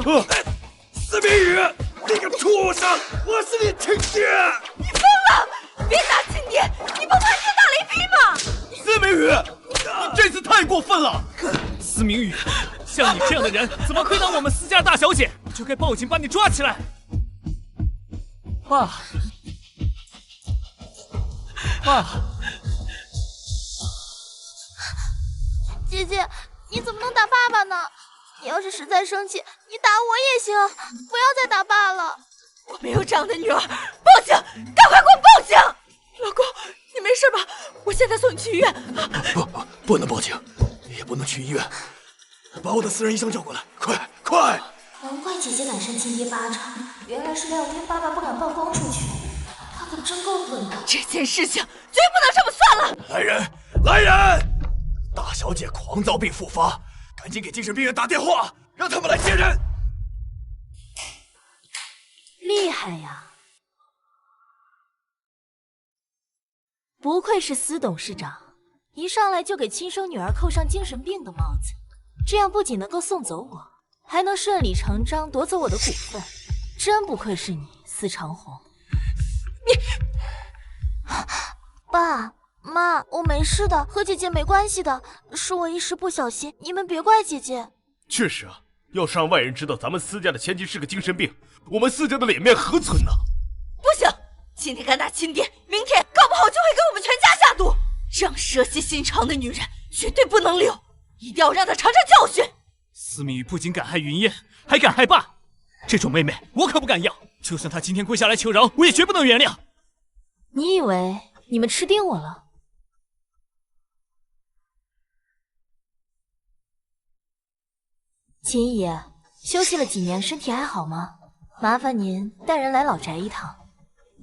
司明宇，你个畜生！我是你亲爹！你疯了！别打亲爹！你不怕天打雷劈吗？司明宇，你这次太过分了！司明宇，像你这样的人，怎么可以当我们司家大小姐？就该报警把你抓起来！爸，爸，姐姐，你怎么能打爸爸呢？你要是实在生气，你打我也行，不要再打爸了。我没有这样的女儿，报警！赶快给我报警！老公，你没事吧？我现在送你去医院。不能报警，也不能去医院，把我的私人医生叫过来，快！难怪姐姐敢扇亲爹巴掌，原来是廖天爸爸不敢曝光出去，他可真够狠的。这件事情绝不能这么算了。来人！大小姐狂躁病复发，赶紧给精神病院打电话，让他们来接人。厉害呀！不愧是司董事长，一上来就给亲生女儿扣上精神病的帽子，这样不仅能够送走我，还能顺理成章夺走我的股份，真不愧是你，司长红。爸妈，我没事的，和姐姐没关系的，是我一时不小心，你们别怪姐姐。确实啊，要是让外人知道咱们司家的千金是个精神病，我们司家的脸面何存呢？不行，今天敢打亲爹，明天搞不好就会给我们全家下毒。这样蛇蝎心肠的女人绝对不能留，一定要让她尝尝教训。司明宇不仅敢害云烟，还敢害爸，这种妹妹我可不敢要。就算她今天跪下来求饶，我也绝不能原谅。你以为你们吃定我了？秦姨，休息了几年，身体还好吗？麻烦您带人来老宅一趟，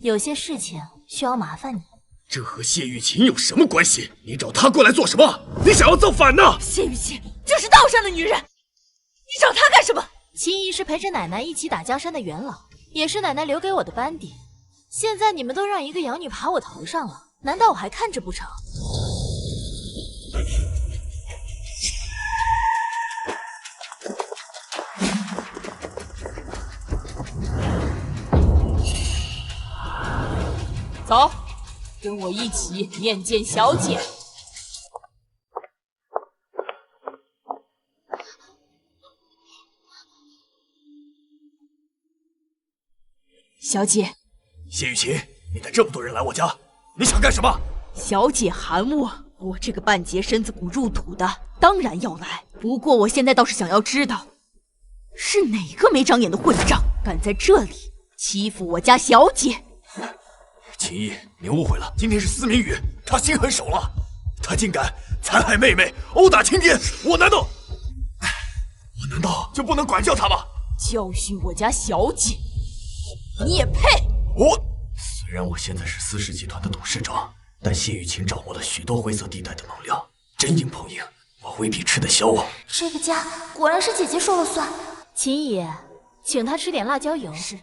有些事情需要麻烦你。这和谢玉琴有什么关系？你找她过来做什么？你想要造反呢？谢玉琴就是道上的女人，你找她干什么？秦姨是陪着奶奶一起打江山的元老，也是奶奶留给我的班底。现在你们都让一个养女爬我头上了，难道我还看着不成？走，跟我一起面见小姐。小姐，谢雨晴，你带这么多人来我家，你想干什么？小姐喊我这个半截身子骨入土的，当然要来。不过我现在倒是想要知道，是哪个没长眼的混账，敢在这里欺负我家小姐？秦毅，你误会了，今天是司明宇，他心狠手辣，他竟敢残害妹妹，殴打亲爹，我难道就不能管教他吗？教训我家小姐，你也配？虽然我现在是司氏集团的董事长，但谢雨晴掌握了许多灰色地带的能量，真硬碰硬，我未必吃得消啊。这个家果然是姐姐说了算。秦姨，请她吃点辣椒油。是。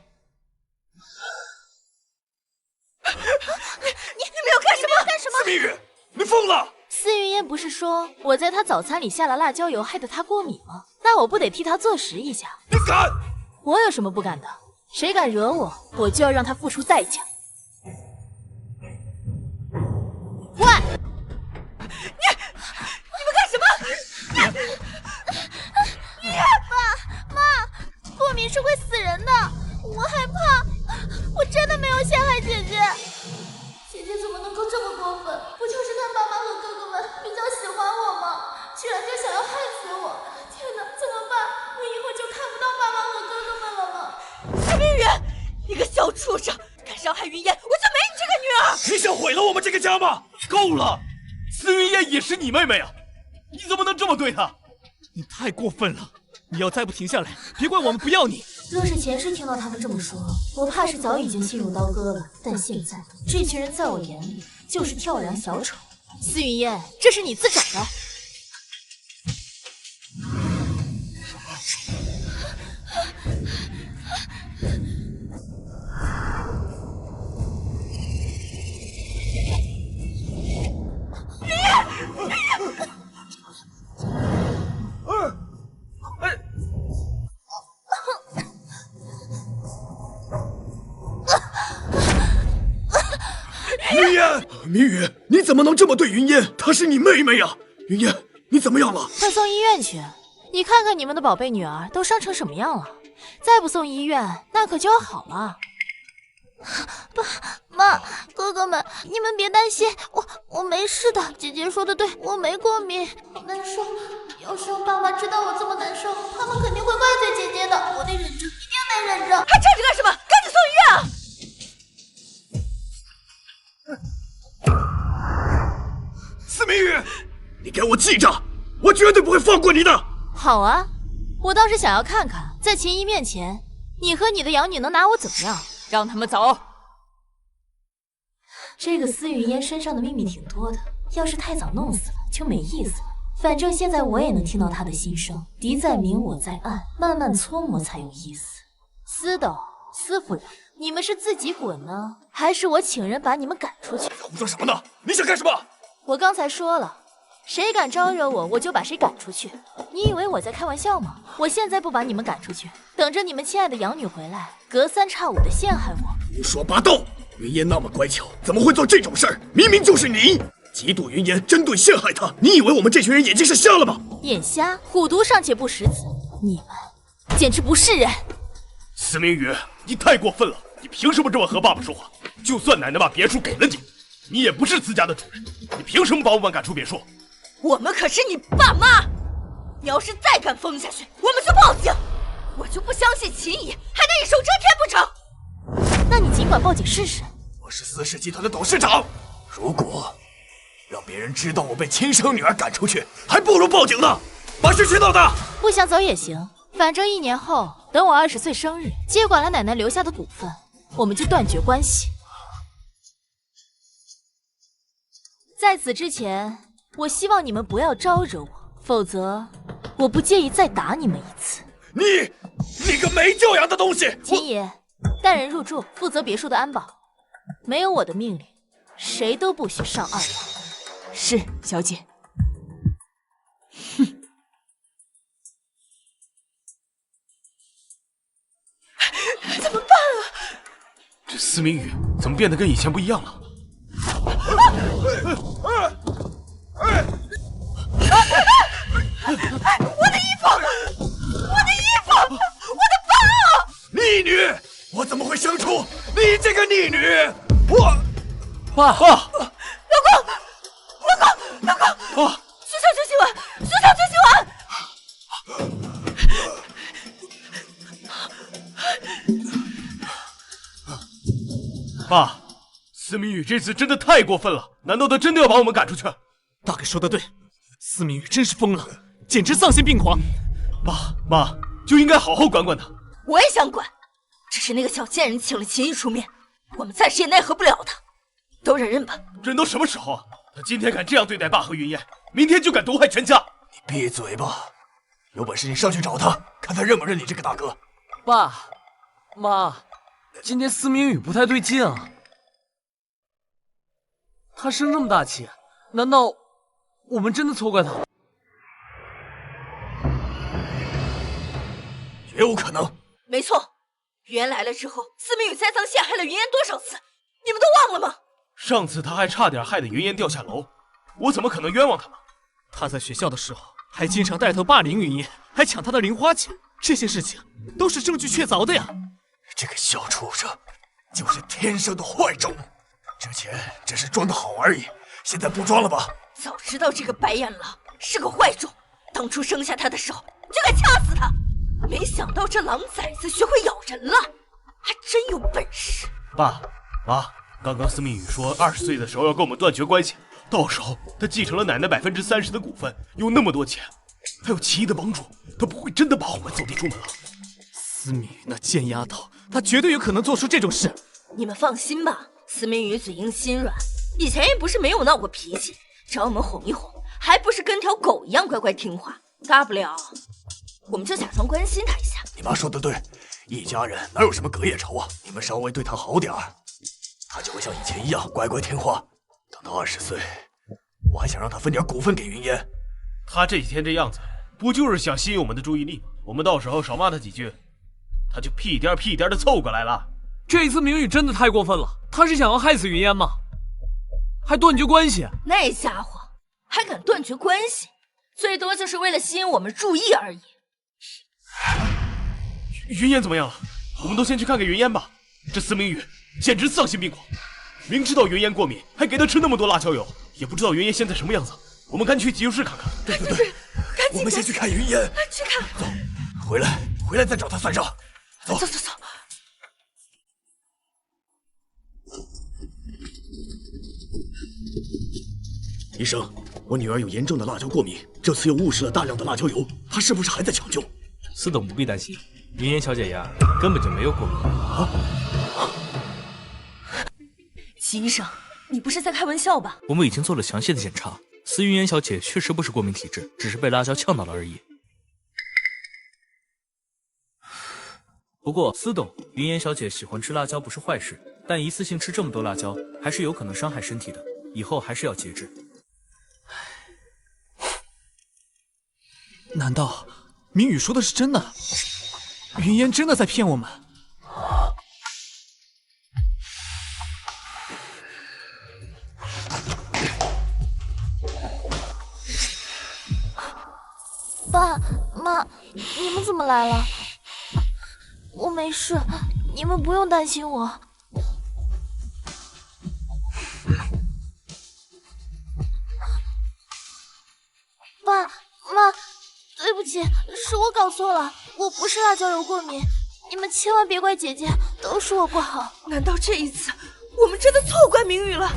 你们要干什么？司明宇，你疯了！司云烟不是说我在她早餐里下了辣椒油，害得她过敏吗？那我不得替她坐实一下？你敢？我有什么不敢的？谁敢惹我，我就要让他付出代价。喂，你们干什么？爸妈，过敏是会死人的，我害怕，我真的没有陷害姐姐。姐姐怎么能够这么过分？不就是看爸妈和哥哥们比较喜欢我吗？居然就想要害死我！天哪，怎么办？我以后就看不到爸妈和哥哥们了吗？司明宇，你个小畜生，敢伤害云烟，我就没你这个女儿！你想毁了我们这个家吗？够了！司云烟也是你妹妹啊，你怎么能这么对她？你太过分了！你要再不停下来，别怪我们不要你。若是前世听到他们这么说，我怕是早已经心如刀割了。但现在，这群人在我眼里就是跳梁小丑。司云烟，这是你自找的。云烟，明宇，你怎么能这么对云烟？她是你妹妹呀！云烟，你怎么样了？快送医院去！你看看你们的宝贝女儿都伤成什么样了，再不送医院，那可就要好了。爸妈，哥哥们，你们别担心，我没事的。姐姐说的对，我没过敏。难受，要是让爸妈知道我这么难受，他们肯定会怪罪姐姐的。我得忍着，一定得忍着。还站着干什么？赶紧送医院啊！司明宇，你给我记着，我绝对不会放过你的。好啊，我倒是想要看看，在秦姨面前，你和你的养女能拿我怎么样？让他们走。这个司云烟身上的秘密挺多的，要是太早弄死了就没意思了。反正现在我也能听到他的心声，敌在明我在暗，慢慢搓磨才有意思。司斗、司夫人，你们是自己滚呢，还是我请人把你们赶出去？胡说什么呢？你想干什么？我刚才说了，谁敢招惹我，我就把谁赶出去。你以为我在开玩笑吗？我现在不把你们赶出去，等着你们亲爱的养女回来，隔三差五的陷害我。胡说八道！云烟那么乖巧，怎么会做这种事儿？明明就是你嫉妒云烟，针对陷害她。你以为我们这群人眼睛是瞎了吗？眼瞎，虎毒尚且不食子，你们简直不是人！司明宇，你太过分了！你凭什么这么和爸爸说话？就算奶奶把别墅给了你，你也不是自家的主人，你凭什么把我们赶出别墅？我们可是你爸妈，你要是再敢疯下去，我们就报警！我就不相信秦姨还能一手遮天不成？那你尽管报警试试。我是司氏集团的董事长，如果让别人知道我被亲生女儿赶出去，还不如报警呢。把事情闹大，不想走也行，反正1年后等我20岁生日，接管了奶奶留下的股份，我们就断绝关系。在此之前，我希望你们不要招惹我，否则我不介意再打你们一次。你个没教养的东西！秦爷，带人入住，负责别墅的安保。没有我的命令，谁都不许上2楼。是，小姐。哼。怎么办啊？这司明宇怎么变得跟以前不一样了？我的衣服！我的衣服！我的包！逆女！我怎么会生出你这个逆女？我，爸！老公！啊！学校就洗完！学校就洗完！爸，司明宇这次真的太过分了，难道他真的要把我们赶出去？大哥说的对，司明宇真是疯了，简直丧心病狂。爸妈就应该好好管管他。我也想管，只是那个小贱人请了秦姨出面，我们暂时也奈何不了他，都忍忍吧。忍到什么时候啊？他今天敢这样对待爸和云烟，明天就敢毒害全家。你闭嘴吧！有本事你上去找他，看他认不认你这个大哥。爸妈，今天司明宇不太对劲啊。他生这么大气，难道我们真的错怪他？绝无可能。没错，云烟来了之后，司明宇栽赃陷害了云烟多少次，你们都忘了吗？上次他还差点害得云烟掉下楼，我怎么可能冤枉他呢？他在学校的时候还经常带头霸凌云烟，还抢她的零花钱，这些事情都是证据确凿的呀。这个小畜生就是天生的坏种，之前只是装得好而已，现在不装了吧？早知道这个白眼狼是个坏种，当初生下他的时候就该掐死他。没想到这狼崽子学会咬人了，还真有本事。爸妈，刚刚司明宇说20岁的时候要跟我们断绝关系，到时候他继承了奶奶30%的股份，有那么多钱，还有秦姨的帮助，他不会真的把我们走地出门了。司明宇那贱丫头，她绝对有可能做出这种事。你们放心吧，司明宇嘴硬心软，以前也不是没有闹过脾气，找我们哄一哄，还不是跟条狗一样乖乖听话。大不了我们就假装关心他一下。你妈说的对，一家人哪有什么隔夜仇啊？你们稍微对他好点儿，他就会像以前一样乖乖听话。等到20岁，我还想让他分点股份给云烟。他这几天这样子，不就是想吸引我们的注意力吗？我们到时候少骂他几句，他就屁颠屁颠的凑过来了。这一次明宇真的太过分了，他是想要害死云烟吗？还断绝关系？那家伙还敢断绝关系，最多就是为了吸引我们注意而已。云烟怎么样了？我们都先去看看云烟吧。这司明宇简直丧心病狂，明知道云烟过敏，还给他吃那么多辣椒油，也不知道云烟现在什么样子。我们赶紧去急救室看看。对，赶紧我们先去看云烟。去看。走，回来再找他算账。走。医生，我女儿有严重的辣椒过敏，这次又误食了大量的辣椒油，她是不是还在抢救？司董不必担心，云烟小姐呀根本就没有过敏。齐医生，你不是在开玩笑吧？我们已经做了详细的检查，司云烟小姐确实不是过敏体质，只是被辣椒呛到了而已。不过，司董，云烟小姐喜欢吃辣椒不是坏事，但一次性吃这么多辣椒，还是有可能伤害身体的，以后还是要节制。难道明宇说的是真的？云烟真的在骗我们？爸妈，你们怎么来了？我没事，你们不用担心我。爸妈，对不起，是我搞错了，我不是辣椒油过敏，你们千万别怪姐姐，都是我不好。难道这一次我们真的错怪明宇了？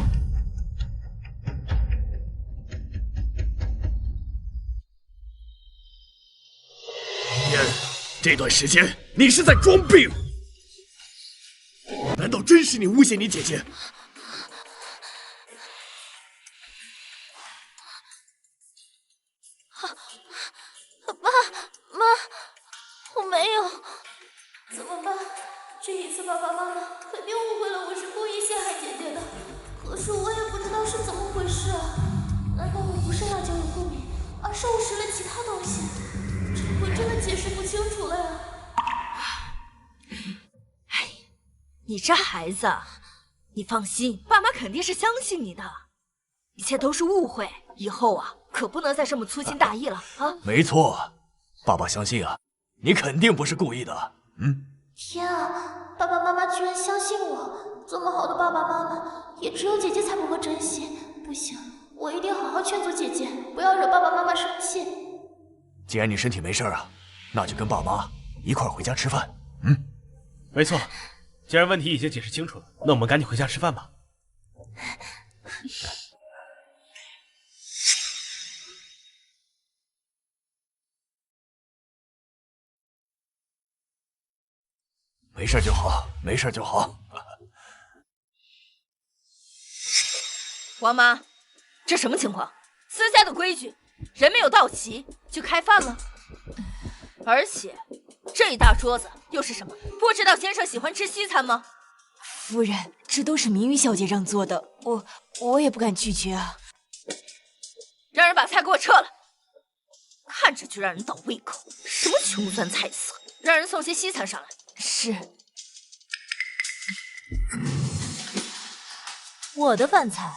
这段时间你是在装病？难道真是你诬陷你姐姐？爸妈，我没有，怎么办？这一次爸爸妈妈肯定误会了我是故意陷害姐姐的，可是我也不知道是怎么回事啊？难道我不是辣椒油过敏，而是误食了其他东西？这我真的解释不清楚了呀！你这孩子，你放心，爸妈肯定是相信你的，一切都是误会，以后啊可不能再这么粗心大意了啊！没错，爸爸相信啊，你肯定不是故意的。天啊，爸爸妈妈居然相信我！这么好的爸爸妈妈，也只有姐姐才不会珍惜。不行，我一定好好劝阻姐姐，不要惹爸爸妈妈生气。既然你身体没事啊，那就跟爸妈一块回家吃饭。没错，既然问题已经解释清楚了，那我们赶紧回家吃饭吧。没事就好，没事就好。王妈，这什么情况？私家的规矩，人没有到齐就开饭了。而且这一大桌子又是什么？不知道先生喜欢吃西餐吗？夫人，这都是明宇小姐让做的，我也不敢拒绝啊。让人把菜给我撤了，看着就让人倒胃口。什么穷酸菜色，让人送些西餐上来。是。我的饭菜，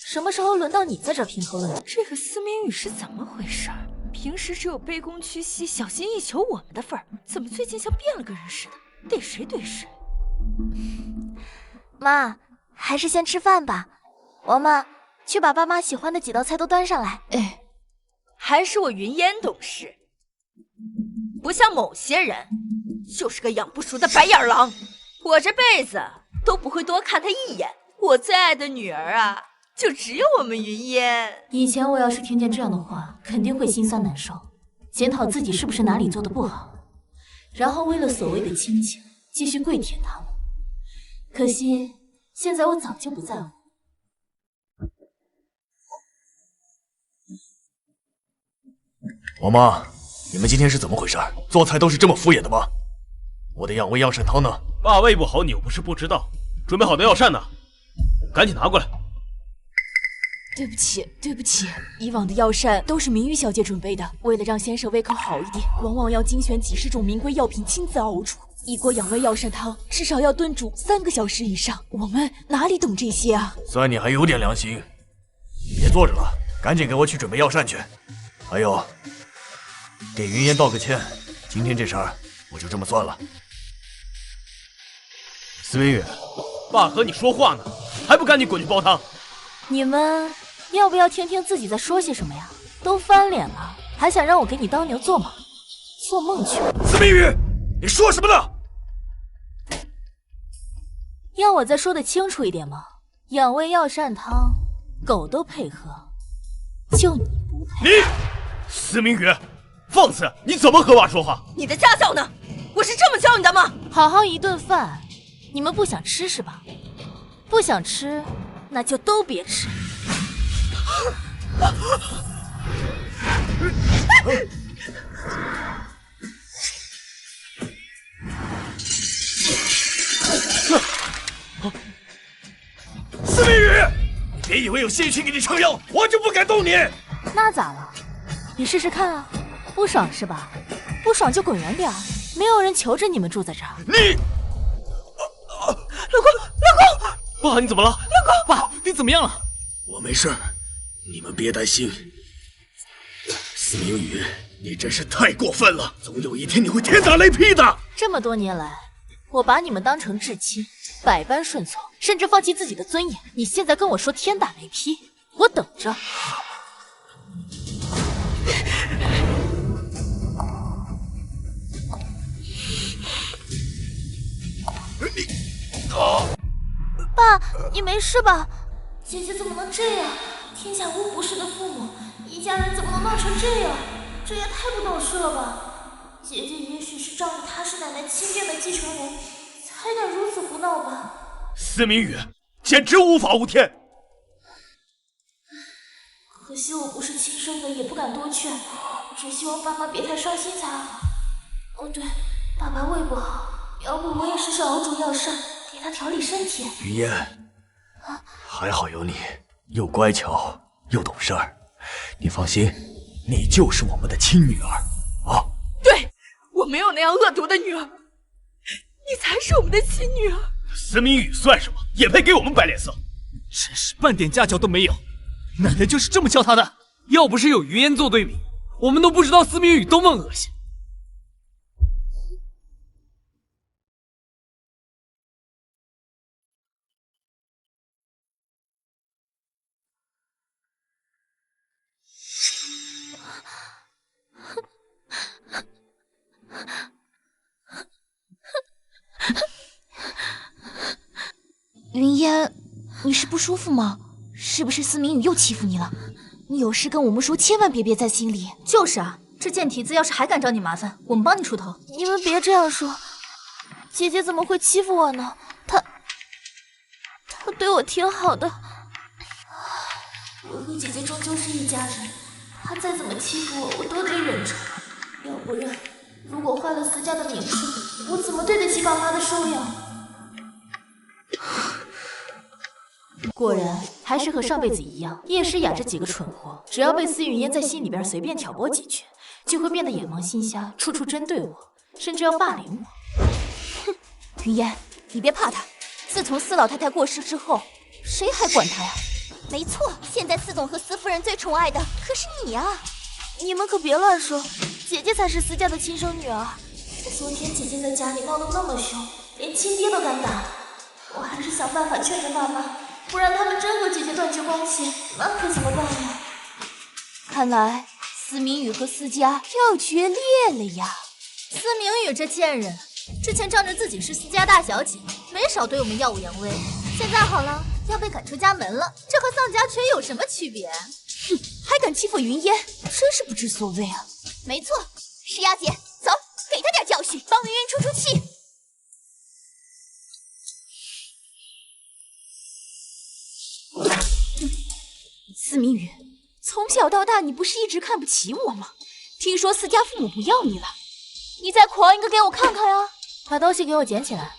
什么时候轮到你在这评头论足？这个司明宇是怎么回事？平时只有卑躬屈膝、小心翼翼求我们的份儿，怎么最近像变了个人似的，逮谁怼谁？妈，还是先吃饭吧。王妈，去把爸妈喜欢的几道菜都端上来。哎，还是我云烟懂事，不像某些人，就是个养不熟的白眼狼。我这辈子都不会多看他一眼。我最爱的女儿啊，就只有我们云烟。以前我要是听见这样的话，肯定会心酸难受，检讨自己是不是哪里做的不好，然后为了所谓的亲情，继续跪舔他们。可惜现在我早就不在乎。王妈，你们今天是怎么回事？做菜都是这么敷衍的吗？我的养胃药膳汤呢？爸胃不好，你又不是不知道。准备好的药膳呢？赶紧拿过来。对不起，对不起，以往的药膳都是明宇小姐准备的，为了让先生胃口好一点，往往要精选几十种名贵药品亲自熬煮。一锅养胃药膳汤至少要炖煮3个小时以上，我们哪里懂这些啊？算你还有点良心，别坐着了，赶紧给我去准备药膳去。还有，给云烟道个歉，今天这事儿我就这么算了。司明宇，爸和你说话呢，还不赶紧滚去煲汤？你们要不要听听自己在说些什么呀？都翻脸了，还想让我给你当牛做马？做梦去！司明宇，你说什么呢？要我再说的清楚一点吗？养胃药膳汤，狗都配合，就你不配。你，司明宇，放肆！你怎么和爸说话？你的家教呢？我是这么教你的吗？好好一顿饭，你们不想吃是吧？不想吃，那就都别吃。司明宇，你别以为有谢玉清给你撑腰，我就不敢动你。那咋了？你试试看啊！不爽是吧？不爽就滚远点儿，没有人求着你们住在这儿。你，老公，爸，你怎么了？老公，爸，你怎么样了？我没事，你们别担心。司明宇，你真是太过分了，总有一天你会天打雷劈的。这么多年来，我把你们当成至亲，百般顺从，甚至放弃自己的尊严。你现在跟我说天打雷劈，我等着。爸，你没事吧？姐姐怎么能这样？天下无不是的父母，一家人怎么能闹成这样？这也太不懂事了吧！姐姐也许是仗着她是奶奶亲爹的继承人，才敢如此胡闹吧。司明宇，简直无法无天！可惜我不是亲生的，也不敢多劝，只希望爸妈别太伤心才好。哦对，爸爸胃不好，要不我也试试熬煮药膳，给他调理身体。云烟，还好有你，又乖巧又懂事儿。你放心，你就是我们的亲女儿啊！对，我没有那样恶毒的女儿，你才是我们的亲女儿。司明宇算什么，也配给我们摆脸色？真是半点家教都没有，奶奶就是这么教他的。要不是有余烟做对比，我们都不知道司明宇多么恶心。云烟，你是不舒服吗？是不是司明宇又欺负你了？你有事跟我们说，千万别憋在心里。就是啊，这贱蹄子要是还敢找你麻烦，我们帮你出头。你们别这样说，姐姐怎么会欺负我呢？她对我挺好的。我和姐姐终究是一家人，她再怎么欺负我，我都得忍着。要不然，如果坏了司家的名声，我怎么对得起爸妈的收养？果然还是和上辈子一样，叶诗雅这几个蠢货，只要被司云烟在心里边随便挑拨几句，就会变得眼盲心瞎，处处针对我，甚至要霸凌我。哼，云烟，你别怕他。自从司老太太过世之后，谁还管他呀？没错，现在司总和司夫人最宠爱的可是你啊！你们可别乱说，姐姐才是司家的亲生女儿。昨天姐姐在家里闹得那么凶，连亲爹都敢打，我还是想办法劝着爸妈。不然他们真和姐姐断绝关系，那可怎么办呀？看来司明宇和司家要决裂了呀！司明宇这贱人，之前仗着自己是司家大小姐，没少对我们耀武扬威。现在好了，要被赶出家门了，这和丧家犬有什么区别？哼，还敢欺负云烟，真是不知所谓啊！没错，诗雅姐，走，给他点教训，帮云烟出出气。司明宇，从小到大你不是一直看不起我吗？听说司家父母不要你了，你再狂一个给我看看啊！把东西给我捡起来。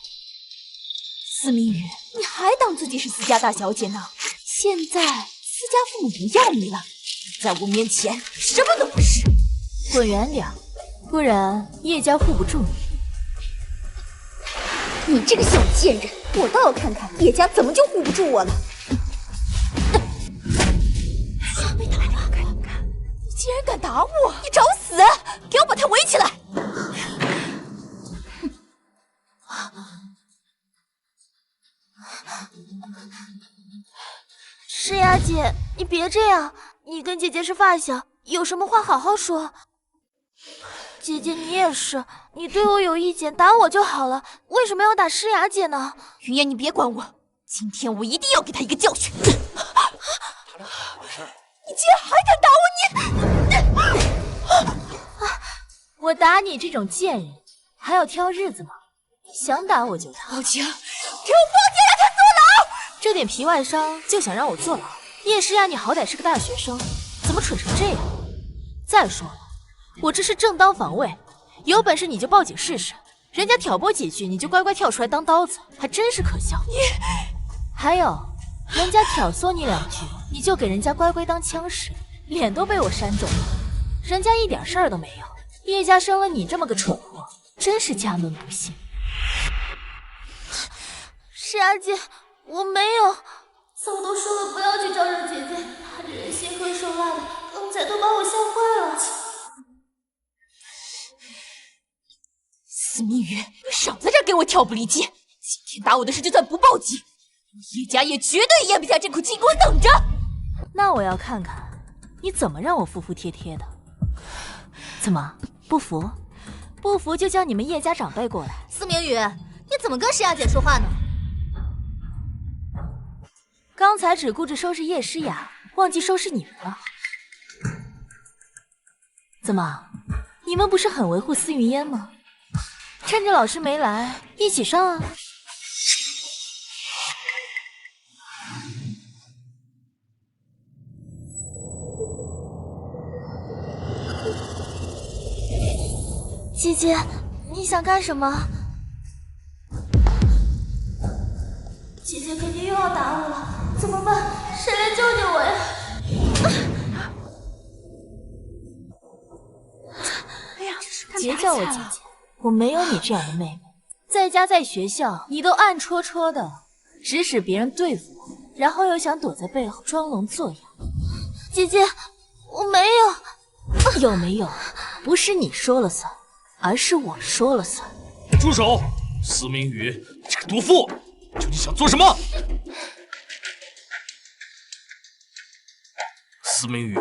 司明宇，你还当自己是司家大小姐呢？现在司家父母不要你了，你在我面前什么都不是。滚远点，不然叶家护不住你。你这个小贱人，我倒要看看叶家怎么就护不住我了。竟然敢打我！你找死！给我把他围起来！诗雅姐，你别这样，你跟姐姐是发小，有什么话好好说。姐姐你也是，你对我有意见，打我就好了，为什么要打诗雅姐呢？云烟，你别管我，今天我一定要给他一个教训。你竟然还敢打我！我打你这种贱人，还要挑日子吗？想打我就打。报警！给我报警，让他坐牢！这点皮外伤就想让我坐牢？叶诗雅，你好歹是个大学生，怎么蠢成这样？再说了，我这是正当防卫，有本事你就报警试试。人家挑拨几句，你就乖乖跳出来当刀子，还真是可笑。还有，人家挑唆你2句，你就给人家乖乖当枪使，脸都被我扇肿了。人家一点事儿都没有，叶家生了你这么个蠢货，真是家门不幸。诗雅姐，我没有。早都说了不要去招惹姐姐，她这人心狠手辣的，刚才都把我吓坏了。司明宇，你少在这儿给我挑拨离间！今天打我的事就算不报警，叶家也绝对咽不下这口气，给我等着！那我要看看你怎么让我服服帖帖的。怎么不服？不服就叫你们叶家长辈过来。司明宇，你怎么跟诗雅姐说话呢？刚才只顾着收拾叶诗雅，忘记收拾你们了。怎么，你们不是很维护司云烟吗？趁着老师没来，一起上啊！姐姐，你想干什么？姐姐肯定又要打我了，怎么办？谁来救救我呀？哎呀，别叫我姐姐，我没有你这样的妹妹。在家在学校，你都暗戳戳的指使别人对付我，然后又想躲在背后装聋作哑。姐姐，我没有。有没有？不是你说了算，而是我说了算。住手！司明宇，你这个毒妇，究竟想做什么？司明宇，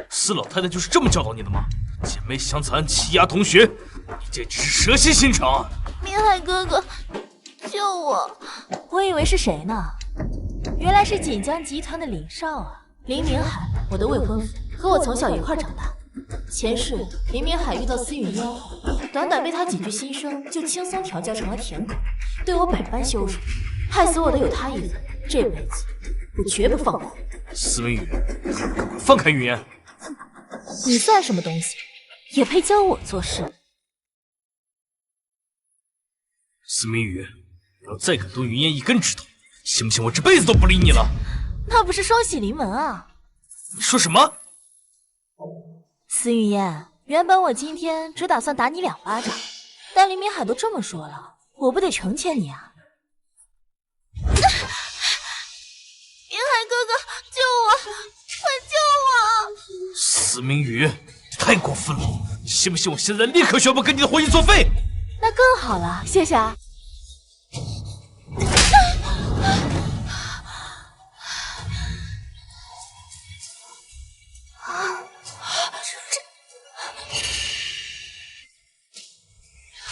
司老太太就是这么教导你的吗？姐妹相残，欺压同学，你简直是蛇蝎心肠！明海哥哥，救我！我以为是谁呢？原来是锦江集团的林少啊，林明海，我的未婚夫，和我从小一块长大。前世林明海遇到司云烟后，短短被他几句心声，就轻松调教成了舔狗，对我百般羞辱，害死我的有他一人，这辈子我绝不放过。司明宇，赶快放开云烟！你算什么东西，也配教我做事？司明宇，你要再敢动云烟一根指头，信不信我这辈子都不理你了？那不是双喜临门啊！你说什么？司云烟，原本我今天只打算打你2巴掌，但林明海都这么说了，我不得成全你啊！明海哥哥，救我！快救我！司明宇，你太过分了！你信不信我现在立刻宣布跟你的婚姻作废？那更好了，谢谢啊。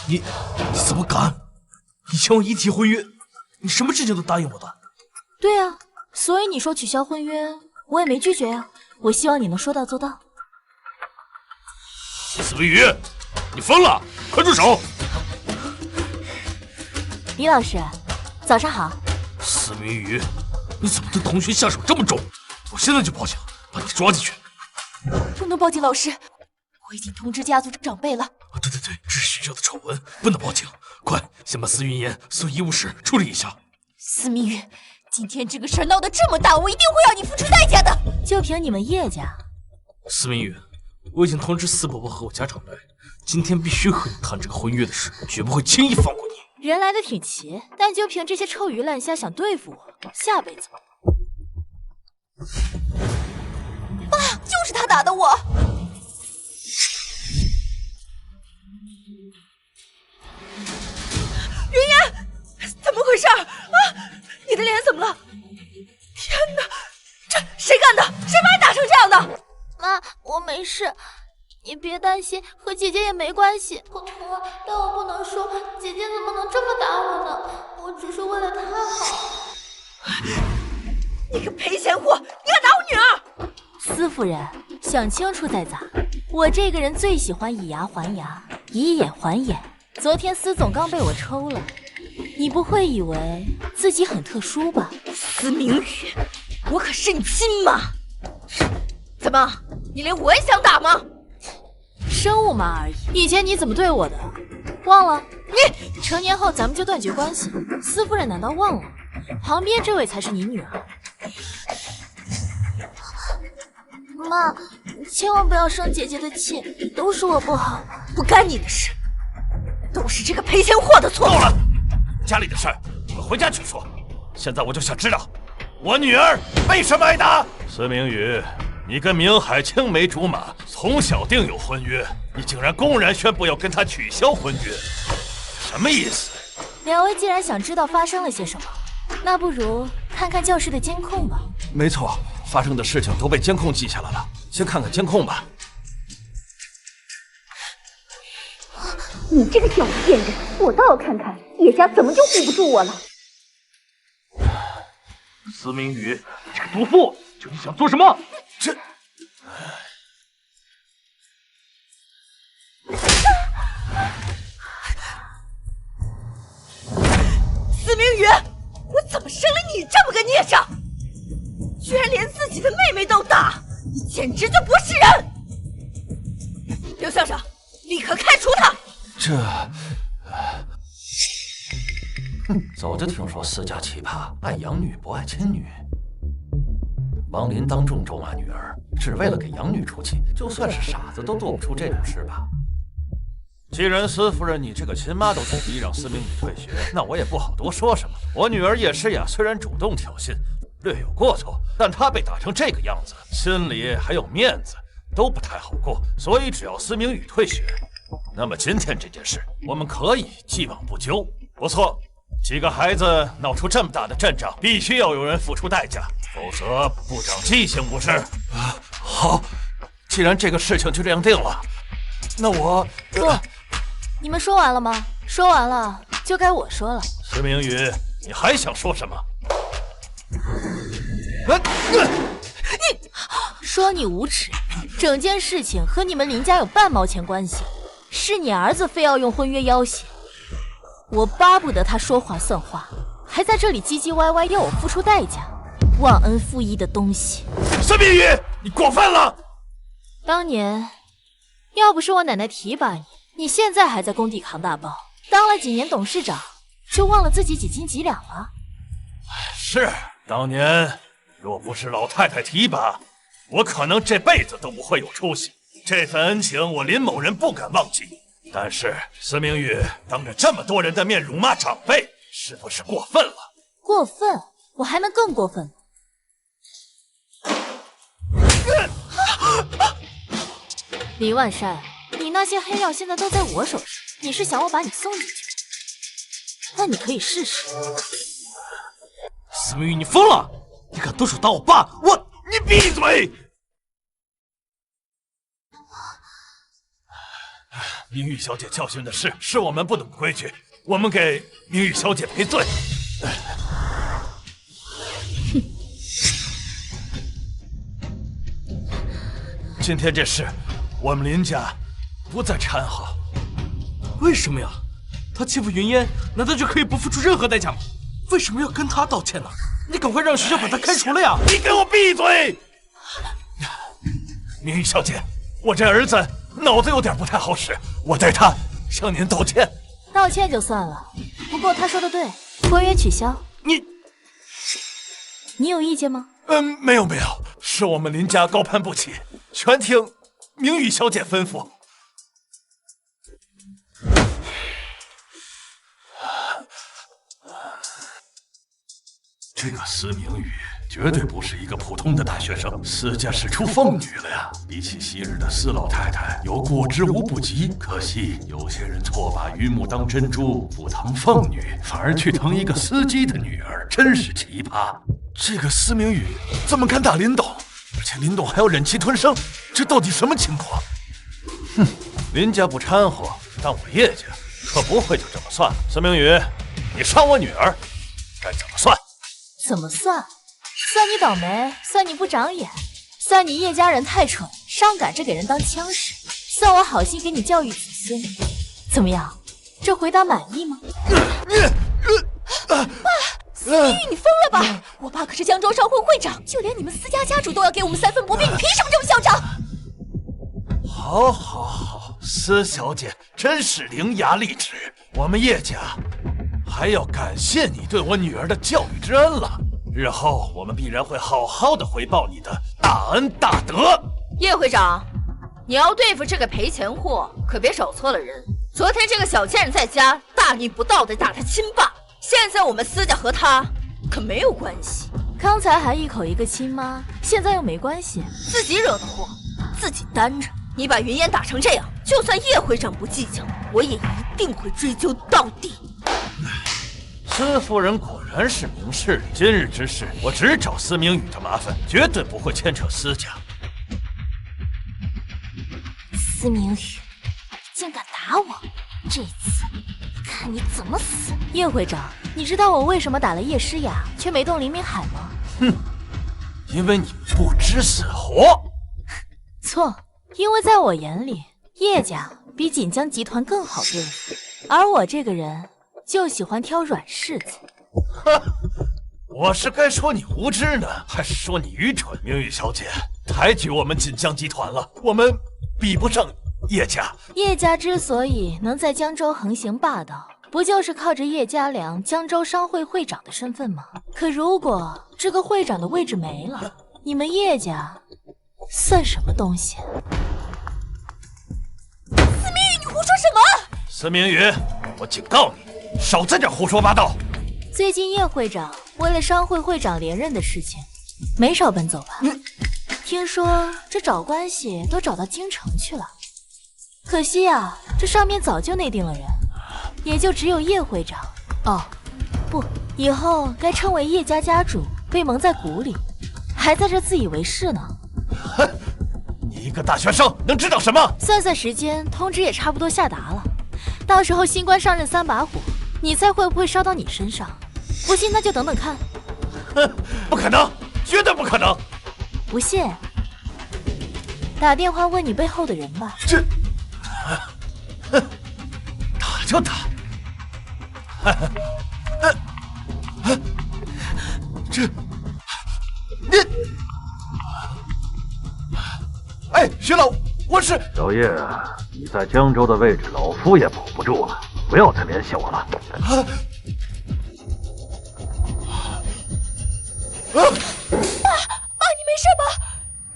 你怎么敢？以前我一提婚约，你什么事情都答应我的。对啊，所以你说取消婚约，我也没拒绝啊。我希望你能说到做到。司明宇，你疯了！快住手！李老师，早上好。司明宇，你怎么对同学下手这么重？我现在就报警，把你抓进去。不能报警，老师，我已经通知家族长辈了。对，这是学校的丑闻，不能报警。快，先把司云烟送医务室处理一下。司明宇，今天这个事儿闹得这么大，我一定会让你付出代价的。就凭你们叶家？司明宇，我已经通知司伯伯和我家长辈，今天必须和你谈这个婚约的事，绝不会轻易放过你。人来的挺齐，但就凭这些臭鱼烂虾想对付我，下辈子。爸，就是他打的我。干的？谁把你打成这样的？妈，我没事，你别担心，和姐姐也没关系。可但我不能说，姐姐怎么能这么打我呢？我只是为了她好。你个赔钱货，你敢打我女儿！司夫人，想清楚再砸。我这个人最喜欢以牙还牙，以眼还眼。昨天司总刚被我抽了，你不会以为自己很特殊吧？司明宇，我可是你亲妈！怎么，你连我也想打吗？生物嘛而已。以前你怎么对我的？忘了？你成年后咱们就断绝关系。司夫人难道忘了？旁边这位才是你女儿。妈，千万不要生姐姐的气，都是我不好，不干你的事，都是这个赔钱货的错。够了，家里的事你们回家去说。现在我就想知道，我女儿为什么挨打？司明宇，你跟明海青梅竹马，从小定有婚约，你竟然公然宣布要跟她取消婚约，什么意思？两位既然想知道发生了些什么，那不如看看教室的监控吧。没错，发生的事情都被监控记下来了，先看看监控吧。你这个小贱人，我倒要看看叶家怎么就护不住我了。司明宇，你这个毒妇，究竟想做什么？这……司明宇，我怎么生了你这么个孽障？居然连自己的妹妹都打，你简直就不是人！刘校长，立刻开除他！早就听说私家奇葩爱养女不爱亲女，王林当众咒骂女儿，只为了给养女出气，就算是傻子都做不出这种事吧。既然司夫人你这个亲妈都提议让司明宇退学，那我也不好多说什么。我女儿叶诗雅虽然主动挑衅，略有过错，但她被打成这个样子，心里还有面子都不太好过，所以只要司明宇退学，那么今天这件事我们可以既往不咎。不错，几个孩子闹出这么大的阵仗，必须要有人付出代价，否则不长记性不是？好，既然这个事情就这样定了，那我坐。你们说完了吗？说完了，就该我说了。司明宇，你还想说什么？你说你无耻，整件事情和你们林家有半毛钱关系，是你儿子非要用婚约要挟，我巴不得他说话算话，还在这里唧唧歪歪要我付出代价，忘恩负义的东西！司明宇，你过分了！当年要不是我奶奶提拔你，你现在还在工地扛大包，当了几年董事长，就忘了自己几斤几两了？是，当年若不是老太太提拔，我可能这辈子都不会有出息。这份恩情，我林某人不敢忘记。但是司明宇当着这么多人的面辱骂长辈，是不是过分了？过分？我还能更过分？李万山，你那些黑料现在都在我手上，你是想我把你送进去？那你可以试试。司明宇，你疯了！你敢动手打我爸？你闭嘴！明玉小姐教训的是我们不懂规矩，我们给明玉小姐赔罪。今天这事，我们林家不再掺和。为什么呀？他欺负云烟，难道就可以不付出任何代价吗？为什么要跟他道歉呢？你赶快让学校把他开除了呀！你给我闭嘴！明玉小姐，我这儿子脑子有点不太好使，我代他向您道歉。道歉就算了，不过他说的对，婚约取消。你有意见吗？没有，是我们林家高攀不起，全听明玉小姐吩咐。这个司明宇绝对不是一个普通的大学生，司家是出凤女了呀！比起昔日的司老太太，有过之无不及。可惜有些人错把榆木当珍珠，不疼凤女，反而去疼一个司机的女儿，真是奇葩。这个司明宇怎么敢打林董？且林董还要忍气吞声，这到底什么情况？哼，林家不掺和，但我叶家可不会就这么算了。司明宇，你伤我女儿，该怎么算？怎么算？算你倒霉，算你不长眼，算你叶家人太蠢，上赶着给人当枪使，算我好心给你教育子孙。怎么样？这回答满意吗？司明宇，你疯了吧？我爸可是江州商会会长，就连你们司家家主都要给我们3分薄饼，你凭什么这么嚣张？好，好，好，司小姐真是伶牙俐齿。我们叶家还要感谢你对我女儿的教育之恩了。日后我们必然会好好的回报你的大恩大德。叶会长，你要对付这个赔钱货，可别找错了人。昨天这个小贱人在家大逆不道的打他亲爸，现在我们司家和他可没有关系。刚才还一口一个亲妈，现在又没关系，自己惹的祸，自己担着。你把云烟打成这样，就算叶会长不计较，我也一定会追究到底。司夫人果然是明事理，今日之事，我只找司明宇的麻烦，绝对不会牵扯司家。司明宇，竟敢打我！这次看你怎么死！叶会长，你知道我为什么打了叶诗雅，却没动林明海吗？哼，因为你不知死活。错，因为在我眼里，叶家比锦江集团更好对付，而我这个人就喜欢挑软柿子。哼，我是该说你无知呢，还是说你愚蠢？明宇小姐，抬举我们锦江集团了，我们比不上叶家。叶家之所以能在江州横行霸道，不就是靠着叶家良江州商会会长的身份吗？可如果这个会长的位置没了，你们叶家算什么东西？司明宇，你胡说什么？司明宇，我警告你，少在这胡说八道。最近叶会长为了商会会长连任的事情，没少奔走吧？听说这找关系都找到京城去了。可惜啊，这上面早就内定了人，也就只有叶会长。哦，不，以后该称为叶家家主，被蒙在鼓里，还在这自以为是呢。哼，你一个大学生能知道什么？算算时间，通知也差不多下达了。到时候新官上任3把火，你猜会不会烧到你身上？不信那就等等看。哼，不可能，绝对不可能。不信，打电话问你背后的人吧。这，打就打。这，你，哎，徐老，我是小叶，你在江州的位置，老夫也保不住了，不要再联系我了。爸，你没事吧？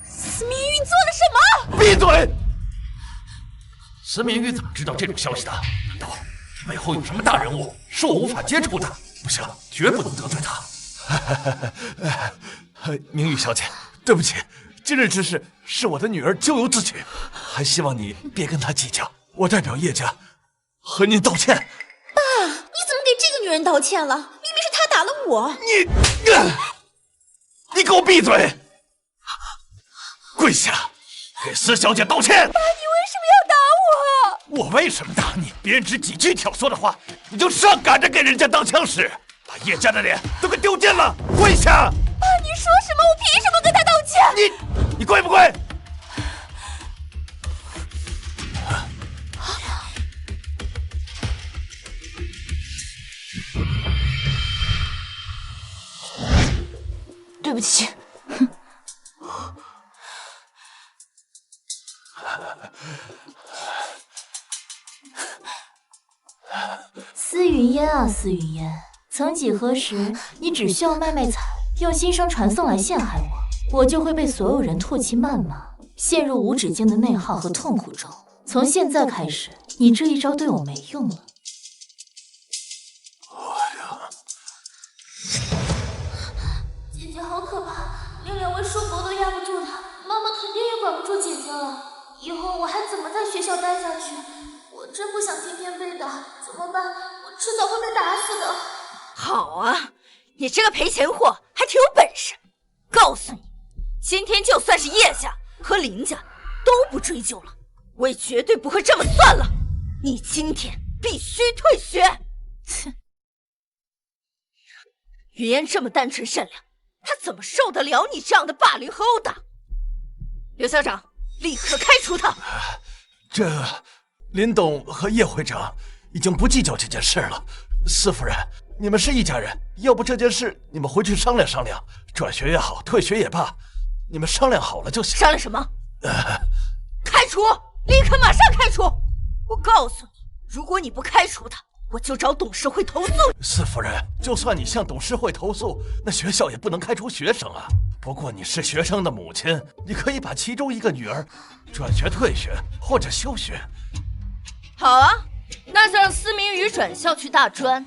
司明宇，你做了什么？闭嘴！司明宇怎么知道这种消息的？难道背后有什么大人物，是我无法接触的？不行，绝不能得罪他。明宇小姐，对不起，今日之事是我的女儿咎由自取，还希望你别跟她计较。我代表叶家和您道歉。爸，你怎么给这个女人道歉了？明明是她打了我。你给我闭嘴！跪下，给司小姐道歉！爸，你为什么要打我？我为什么打你？别人只几句挑唆的话，你就上赶着给人家当枪使，把叶家的脸都给丢尽了！跪下！爸，你说什么？我凭什么跟他道歉？你跪不跪？对不起。司云烟啊，司云烟，曾几何时，你只需要卖卖惨，用心声传送来陷害我，我就会被所有人唾弃谩骂，陷入无止境的内耗和痛苦中。从现在开始，你这一招对我没用了。姐姐好可怕，连2位叔伯都压不住她，妈妈肯定也管不住姐姐了。以后我还怎么在学校待下去？我真不想天天被打，怎么办？我迟早会被打死的。好啊，你这个赔钱货还挺有本事。告诉你，今天就算是叶家和林家都不追究了，我也绝对不会这么算了。你今天必须退学！切，云烟这么单纯善良，她怎么受得了你这样的霸凌和殴打？刘校长，立刻开除他！这林董和叶会长已经不计较这件事了。司夫人，你们是一家人，要不这件事你们回去商量商量，转学也好，退学也罢，你们商量好了就行。商量什么？开除！立刻马上开除！我告诉你，如果你不开除他，我就找董事会投诉。司夫人，就算你向董事会投诉，那学校也不能开除学生啊。不过你是学生的母亲，你可以把其中一个女儿转学、退学或者休学。好啊，那就让司明宇转校去大专。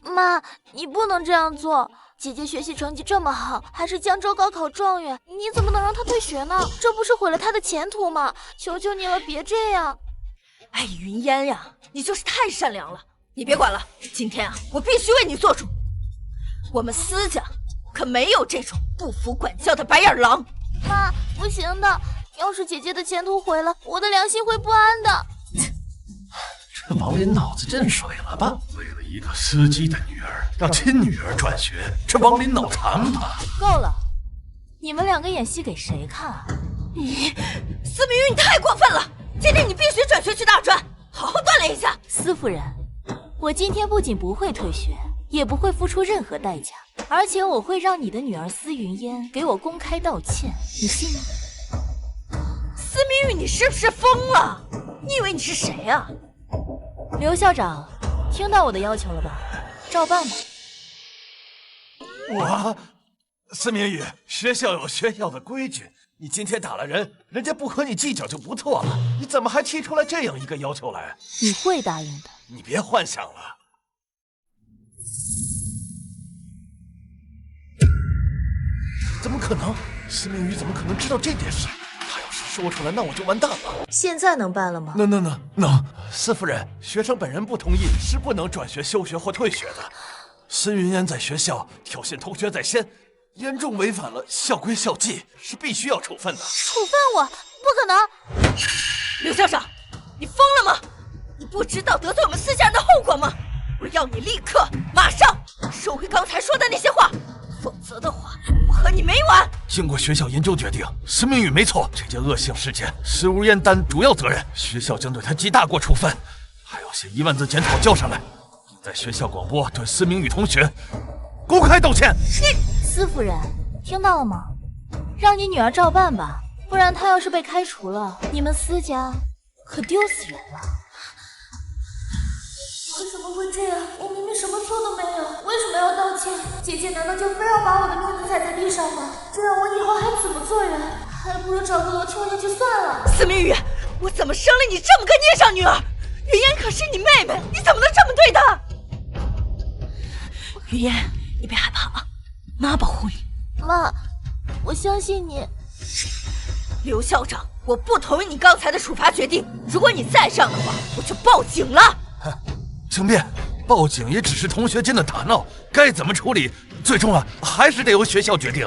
妈，你不能这样做。姐姐学习成绩这么好，还是江州高考状元，你怎么能让她退学呢？这不是毁了她的前途吗？求求你了，别这样。哎，云烟呀，你就是太善良了。你别管了，今天啊，我必须为你做主。我们司家可没有这种不服管教的白眼狼。妈，不行的，要是姐姐的前途毁了，我的良心会不安的。这王林脑子进水了吧？为了一个司机的女儿，让亲女儿转学，这王林脑残吧？够了，你们两个演戏给谁看啊？司明宇，你太过分了！今天你必须转学去大专，好好锻炼一下。司夫人，我今天不仅不会退学，也不会付出任何代价，而且我会让你的女儿司云烟给我公开道歉，你信吗？司明宇，你是不是疯了？你以为你是谁啊？刘校长，听到我的要求了吧？照办吧。司明宇，学校有学校的规矩，你今天打了人，人家不和你计较就不错了，你怎么还提出来这样一个要求来？你会答应的。你别幻想了。怎么可能？司明宇怎么可能知道这件事？他要是说出来，那我就完蛋了。现在能办了吗？能。司夫人，学生本人不同意是不能转学、休学或退学的。司云烟在学校挑衅同学在先，严重违反了校规校纪，是必须要处分的。处分我？不可能！刘校长，你疯了吗？你不知道得罪我们司家人的后果吗？我要你立刻、马上收回刚才说的那些话，否则的话，我和你没完！经过学校研究决定，司明宇没错，这件恶性事件，司无烟担主要责任，学校将对他记大过处分，还要写1万字检讨交上来。在学校广播对司明宇同学公开道歉。司夫人，听到了吗？让你女儿照办吧，不然她要是被开除了，你们司家可丢死人了。为什么会这样？我明明什么错都没有，为什么要道歉？姐姐难道就非要把我的面子踩在地上吗？这样我以后还怎么做人？还不如找个罗秋燕去算了。司明宇，我怎么生了你这么个孽上女儿？云烟可是你妹妹，你怎么能这么对她？云烟，你别害怕啊，妈保护你。妈，我相信你。刘校长，我不同意你刚才的处罚决定，如果你再这样的话，我就报警了。轻便，报警也只是同学间的打闹，该怎么处理，最终还是得由学校决定。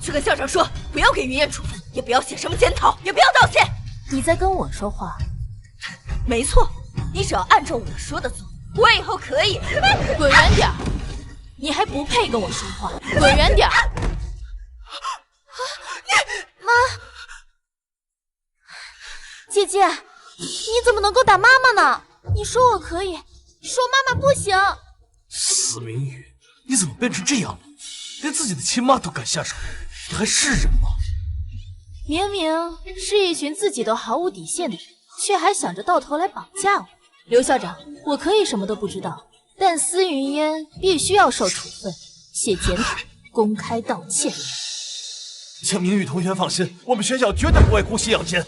去跟校长说，不要给云烟处分，也不要写什么检讨，也不要道歉。你在跟我说话？没错，你只要按照我说的做，我以后可以。滚远点！你还不配跟我说话，滚远点！妈，姐姐，你怎么能够打妈妈呢？你说我可以，说妈妈不行。司明宇，你怎么变成这样了？连自己的亲妈都敢下手，你还是人吗？明明是一群自己都毫无底线的人，却还想着到头来绑架我。刘校长，我可以什么都不知道，但司云烟必须要受处分，写检讨，公开道歉。请明宇同学放心，我们学校绝对不会姑息养奸。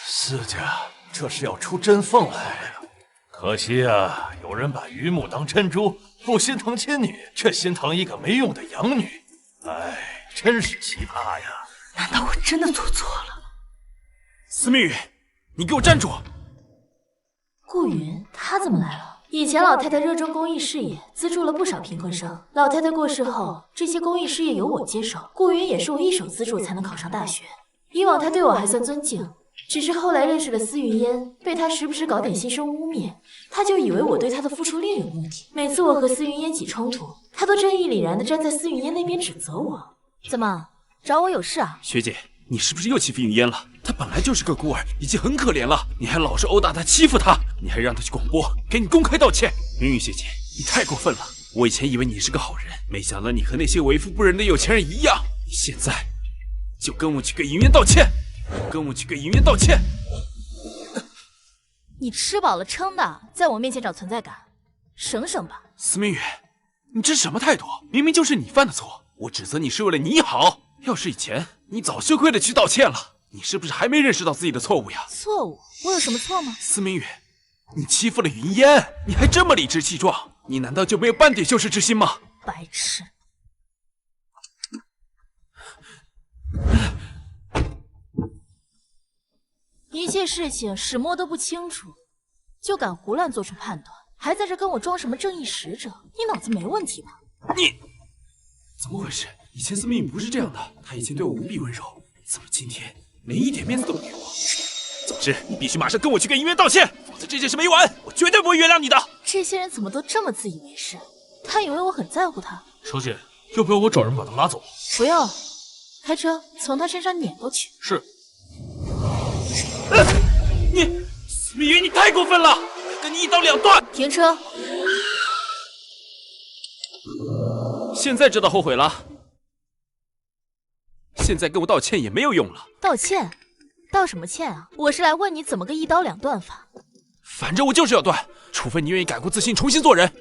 司家这是要出真凤来了，可惜有人把榆木当珍珠，不心疼亲女，却心疼一个没用的养女。哎，真是奇葩呀！难道我真的做错了？司命宇，你给我站住！顾云，她怎么来了？以前老太太热衷公益事业，资助了不少贫困生。老太太过世后，这些公益事业由我接手，顾云也是我一手资助才能考上大学。以往她对我还算尊敬，只是后来认识了司云烟，被她时不时搞点新生污蔑，她就以为我对她的付出另有目的。每次我和司云烟起冲突，她都正义凛然地站在司云烟那边指责我。怎么找我有事啊？学姐，你是不是又欺负云烟了？她本来就是个孤儿，已经很可怜了，你还老是殴打她、欺负她，你还让她去广播给你公开道歉。云雨学姐，你太过分了！我以前以为你是个好人，没想到你和那些为富不仁的有钱人一样。你现在就跟我去给云烟道歉，跟我去给云烟道歉。你吃饱了撑的，在我面前找存在感，省省吧。司明宇，你这是什么态度？明明就是你犯的错，我指责你是为了你好。要是以前，你早羞愧的去道歉了。你是不是还没认识到自己的错误呀？错误？我有什么错吗？司明宇，你欺负了云烟，你还这么理直气壮，你难道就没有半点羞耻之心吗？白痴！一切事情始末都不清楚，就敢胡乱做出判断，还在这跟我装什么正义使者？你脑子没问题吧？你怎么回事？以前司明宇不是这样的，他以前对我无比温柔，怎么今天连一点面子都不给我？总之，你必须马上跟我去跟云烟道歉，否则这件事没完，我绝对不会原谅你的。这些人怎么都这么自以为是？他以为我很在乎他。小姐，要不要我找人把他拉走？不用，开车从他身上撵过去。是。你司明宇，你太过分了，跟你一刀两断！停车！现在知道后悔了？现在跟我道歉也没有用了。道歉？道什么歉啊？我是来问你怎么个一刀两断法。反正我就是要断，除非你愿意改过自新，重新做人，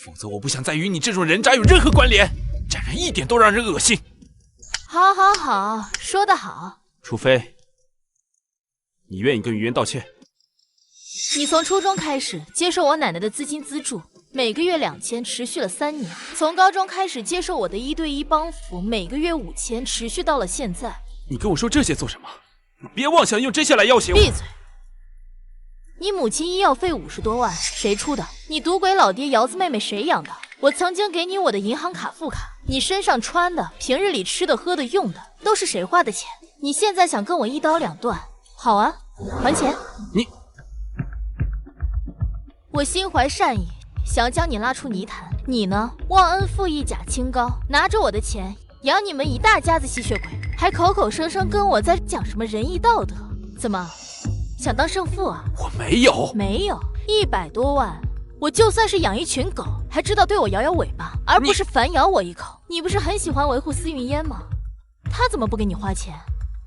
否则我不想再与你这种人渣有任何关联。这人一点都让人恶心。好，好，好，说得好。除非你愿意跟云烟道歉。你从初中开始接受我奶奶的资金资助，每个月2000，持续了3年。从高中开始接受我的1对1帮扶，每个月5000，持续到了现在。你跟我说这些做什么？你别妄想用这些来要挟我。闭嘴！你母亲医药费50多万，谁出的？你赌鬼老爹瑶子妹妹谁养的？我曾经给你我的银行卡副卡，你身上穿的、平日里吃的、喝的、用的，都是谁花的钱？你现在想跟我一刀两断？好啊，还钱！我心怀善意，想将你拉出泥潭，你呢，忘恩负义，假清高，拿着我的钱养你们一大家子吸血鬼，还口口声声跟我在讲什么仁义道德，怎么想当圣父啊？我没有，没有100多万，我就算是养一群狗，还知道对我摇摇尾巴，而不是反咬我一口。你不是很喜欢维护司云烟吗？他怎么不给你花钱？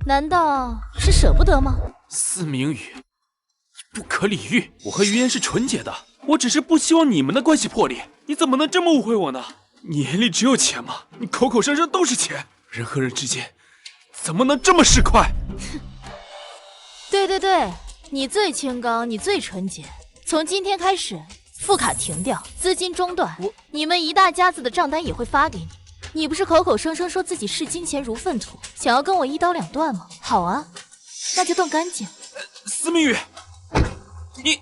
难道是舍不得吗？司明宇，不可理喻！我和云烟是纯洁的，我只是不希望你们的关系破裂。你怎么能这么误会我呢？你眼里只有钱吗？你口口声声都是钱，人和人之间怎么能这么市侩？对对对，你最清高，你最纯洁。从今天开始，副卡停掉，资金中断，你们一大家子的账单也会发给你。你不是口口声声说自己视金钱如粪土，想要跟我一刀两断吗？好啊，那就断干净。司明宇，你，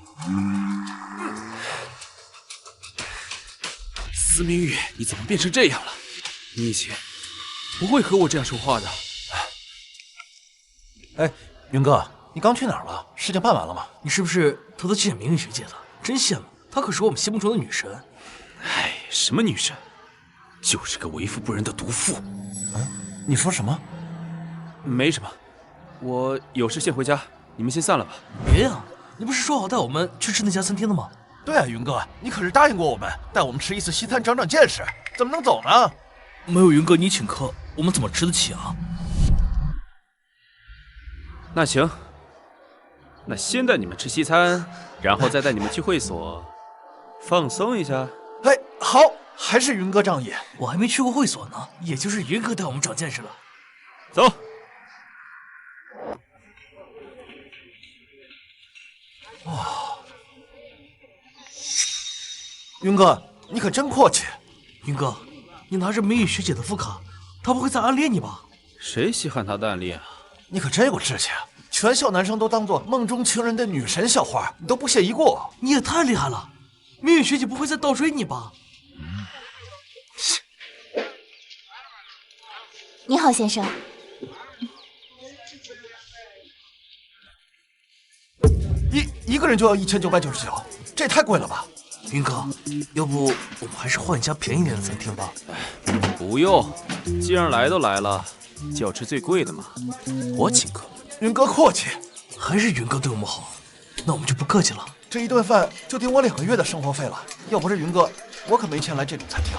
司明宇，你怎么变成这样了？你以前不会和我这样说话的。哎，云哥，你刚去哪儿了？事情办完了吗？你是不是偷偷去见明宇学姐了？真羡慕，她可是我们心目中的女神。哎，什么女神？就是个为富不仁的毒妇。你说什么？没什么，我有事先回家，你们先散了吧。别呀，你不是说好带我们去吃那家餐厅的吗？对啊，云哥，你可是答应过我们，带我们吃一次西餐，长长见识，怎么能走呢？没有云哥你请客，我们怎么吃得起啊？那行，那先带你们吃西餐，然后再带你们去会所放松一下。哎，好，还是云哥仗义。我还没去过会所呢，也就是云哥带我们长见识了。走。哇，云哥，你可真阔气。云哥，你拿着明宇学姐的副卡，她不会再暗恋你吧？谁稀罕她的暗恋啊？你可真有志气，全校男生都当做梦中情人的女神校花，你都不屑一顾。你也太厉害了，明雨学姐不会再倒追你吧？你好，先生。一个人就要1999，这也太贵了吧？云哥，要不我们还是换一家便宜点的餐厅吧？不用，既然来都来了，就要吃最贵的嘛。我请客。云哥客气，还是云哥对我们好，那我们就不客气了。这一顿饭就顶我2个月的生活费了，要不是云哥，我可没钱来这种餐厅。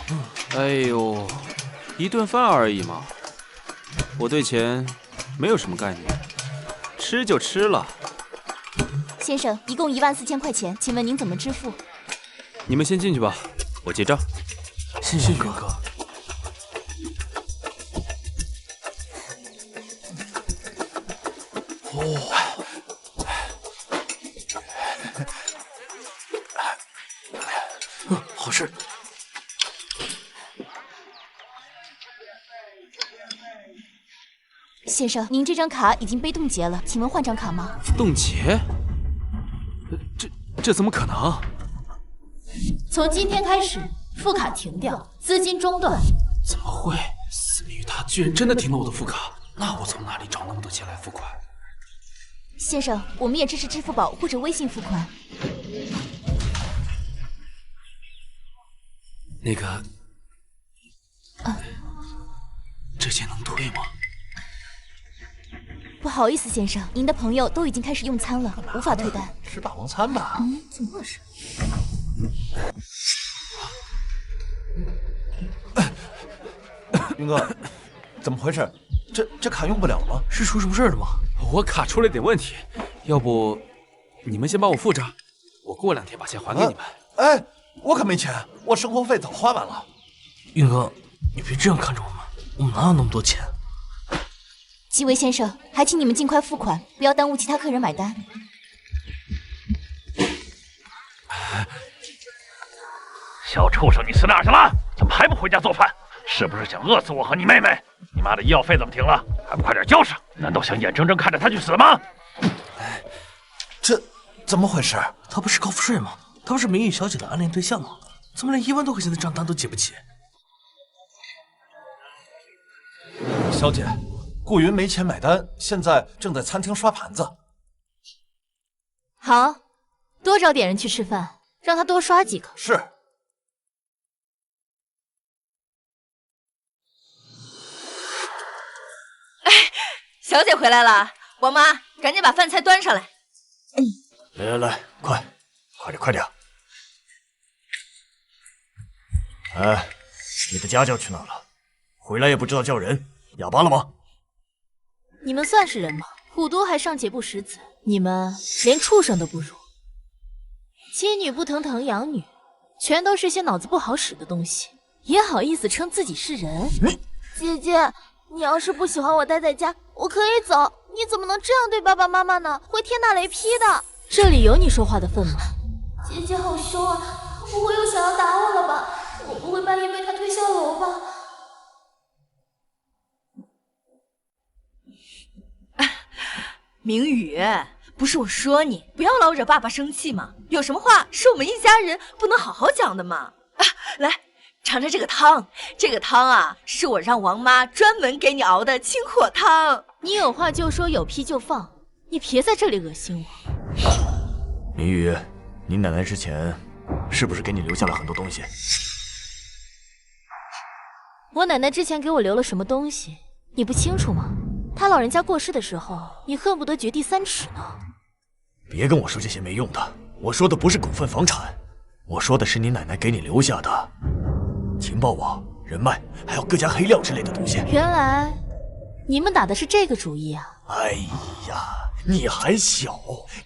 哎呦，一顿饭而已嘛，我对钱没有什么概念，吃就吃了。先生，一共14000块钱，请问您怎么支付？你们先进去吧，我结账。谢谢云哥。好事。先生，您这张卡已经被冻结了，请问换张卡吗？冻结？这怎么可能？从今天开始，副卡停掉，资金中断。怎么会？司明宇他居然真的停了我的副卡，那我从哪里找那么多钱来付款？先生，我们也支持支付宝或者微信付款。那个，这钱能退吗？不好意思，先生，您的朋友都已经开始用餐了，无法退单。吃霸王餐吧？怎么回事？云哥，怎么回事？这卡用不了了吗？是出什么事了吗？我卡出了点问题，要不你们先帮我付着，我过2天把钱还给你们。哎，我可没钱，我生活费早花完了。云哥，你别这样看着我们，我们哪有那么多钱？几位先生，还请你们尽快付款，不要耽误其他客人买单。小畜生，你死哪儿去了？怎么还不回家做饭？是不是想饿死我和你妹妹？你妈的医药费怎么停了？还不快点交上！难道想眼睁睁看着她去死吗？这怎么回事？他不是高富帅吗？他不是明宇小姐的暗恋对象吗？怎么连1万多块钱的账单都结不起？小姐，顾云没钱买单，现在正在餐厅刷盘子。好，多找点人去吃饭，让他多刷几个。是。小姐回来了，王妈，赶紧把饭菜端上来。来，快点！哎，你的家教去哪了？回来也不知道叫人，哑巴了吗？你们算是人吗？虎都还尚且不识字，你们连畜生都不如。妻女不疼疼养女，全都是些脑子不好使的东西，也好意思称自己是人？姐姐，你要是不喜欢我待在家，我可以走。你怎么能这样对爸爸妈妈呢？会天打雷劈的。这里有你说话的份吗？姐姐好凶啊！不会又想要打我了吧？我不会半夜被他推下楼吧？明宇，不是我说你，不要老惹爸爸生气嘛。有什么话是我们一家人不能好好讲的吗？来，尝尝这个汤。这个汤啊，是我让王妈专门给你熬的清火汤。你有话就说，有屁就放，你别在这里恶心我。明宇，你奶奶之前是不是给你留下了很多东西？我奶奶之前给我留了什么东西，你不清楚吗？她老人家过世的时候，你恨不得掘地3尺呢。别跟我说这些没用的，我说的不是股份房产，我说的是你奶奶给你留下的情报网、人脉，还有各家黑料之类的东西。原来你们打的是这个主意啊！哎呀，你还小，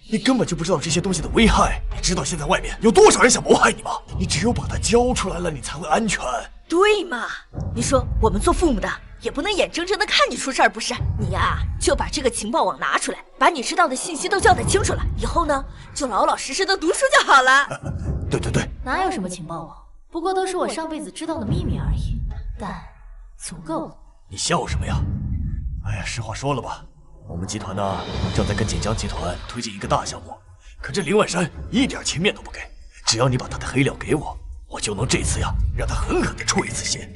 你根本就不知道这些东西的危害。你知道现在外面有多少人想谋害你吗？你只有把它交出来了，你才会安全。对嘛？你说我们做父母的也不能眼睁睁的看你出事儿，不是？你呀，就把这个情报网拿出来，把你知道的信息都交代清楚了，以后呢，就老老实实的读书就好了。对，哪有什么情报网？不过都是我上辈子知道的秘密而已，但足够了。你笑什么呀？哎呀，实话说了吧，我们集团呢正在跟锦江集团推进一个大项目，可这林万山一点情面都不给。只要你把他的黑料给我，我就能这次呀让他狠狠的出一次血。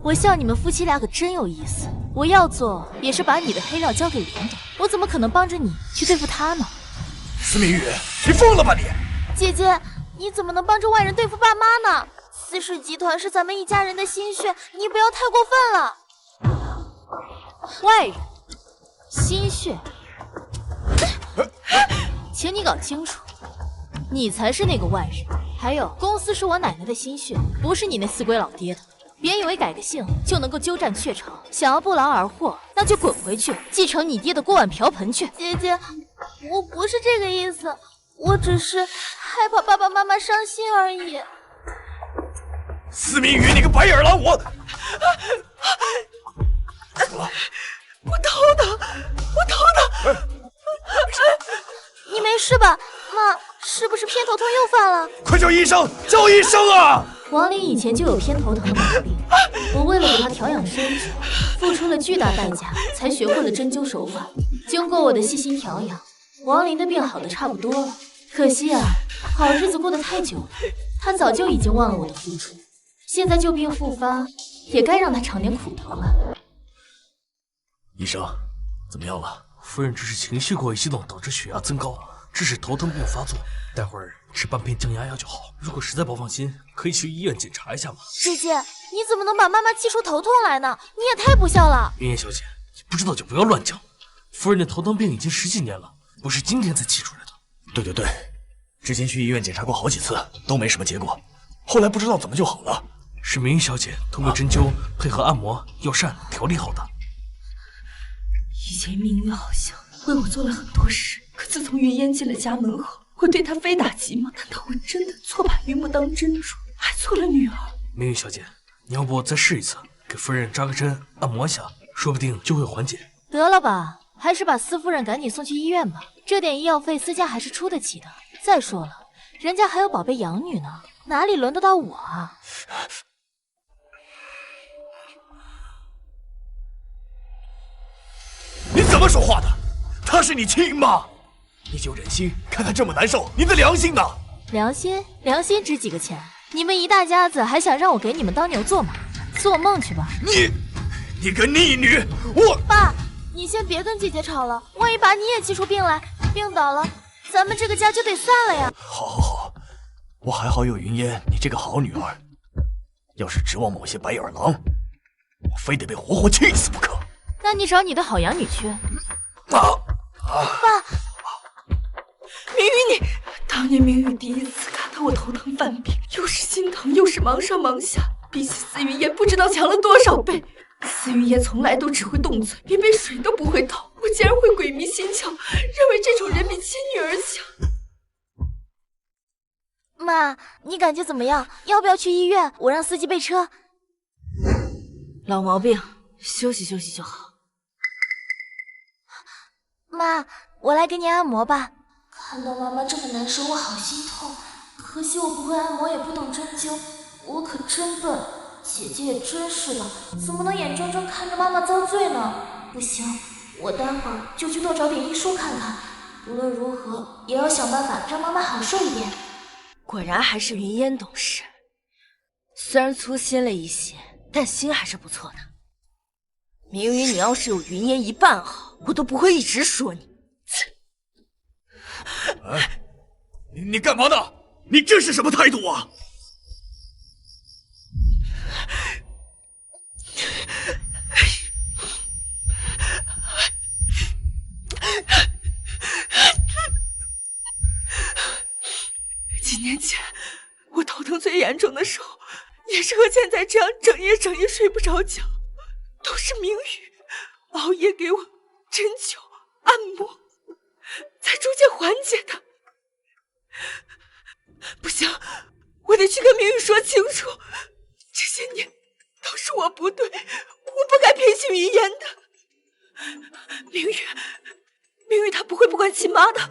我笑你们夫妻俩可真有意思。我要做也是把你的黑料交给连总，我怎么可能帮着你去对付他呢？司明宇，你疯了吧你！姐姐，你怎么能帮着外人对付爸妈呢？司氏集团是咱们一家人的心血，你不要太过分了。外人，心血，请你搞清楚，你才是那个外人。还有，公司是我奶奶的心血，不是你那死鬼老爹的。别以为改个姓就能够鸠占鹊巢，想要不劳而获，那就滚回去继承你爹的锅碗瓢盆去。姐姐，我不是这个意思，我只是害怕爸爸妈妈伤心而已。司明宇，你个白眼狼，我头疼，我头疼。你没事吧，妈？是不是偏头痛又犯了？快叫医生！叫医生啊！王林以前就有偏头疼的毛病，我为了给他调养身体，付出了巨大代价，才学会了针灸手法。经过我的细心调养，王林的病好的差不多了。可惜啊，好日子过得太久了，他早就已经忘了我的付出。现在旧病复发，也该让他尝点苦头了。医生，怎么样了？夫人只是情绪过于激动，导致血压增高，致使头疼病发作。待会儿吃半片降压药就好。如果实在不放心，可以去医院检查一下嘛。姐姐，你怎么能把妈妈气出头痛来呢？你也太不孝了。云烟小姐，你不知道就不要乱讲。夫人的头疼病已经10几年了，不是今天才气出来的。对，之前去医院检查过好几次，都没什么结果。后来不知道怎么就好了。是明玉小姐通过针灸配合按摩、药膳调理好的。以前明玉好像为我做了很多事，可自从云烟进了家门后，我对她非打即骂。难道我真的错把云木当珍珠，还做了女儿？明玉小姐，你要不再试一次，给夫人扎个针，按摩一下，说不定就会缓解。得了吧，还是把司夫人赶紧送去医院吧，这点医药费私家还是出得起的。再说了，人家还有宝贝养女呢，哪里轮得到我啊？你怎么说话的？她是你亲妈，你就忍心看她这么难受？你的良心呢？良心值几个钱？你们一大家子还想让我给你们当牛做马？做梦去吧！你个逆女！我爸，你先别跟姐姐吵了，万一把你也气出病来，病倒了，咱们这个家就得散了呀！好，我还好有云烟你这个好女儿，要是指望某些白眼狼，我非得被活活气死不可。那你找你的好养女去。爸，明玉，你当年明玉第一次看到我头疼犯病，又是心疼又是忙上忙下，比起司云烟不知道强了多少倍。司云烟从来都只会动嘴，连杯水都不会倒，我竟然会鬼迷心窍，认为这种人比亲女儿强。妈，你感觉怎么样？要不要去医院？我让司机备车。老毛病，休息休息就好。妈，我来给你按摩吧。看到妈妈这么难受，我好心痛。可惜我不会按摩，也不懂针灸，我可真笨。姐姐也真是的，怎么能眼睁睁看着妈妈遭罪呢？不行，我待会儿就去多找点医书看看。无论如何，也要想办法让妈妈好受一点。果然还是云烟懂事，虽然粗心了一些，但心还是不错的。明宇，你要是有云烟一半好，我都不会一直说你。哎，你干嘛呢？你这是什么态度啊？几年前我头疼最严重的时候，也是和现在这样整夜睡不着觉，都是明宇熬夜给我针灸按摩，才逐渐缓解的。不行，我得去跟明宇说清楚，这些年都是我不对，我不该偏心云烟的。明宇他不会不管亲妈的，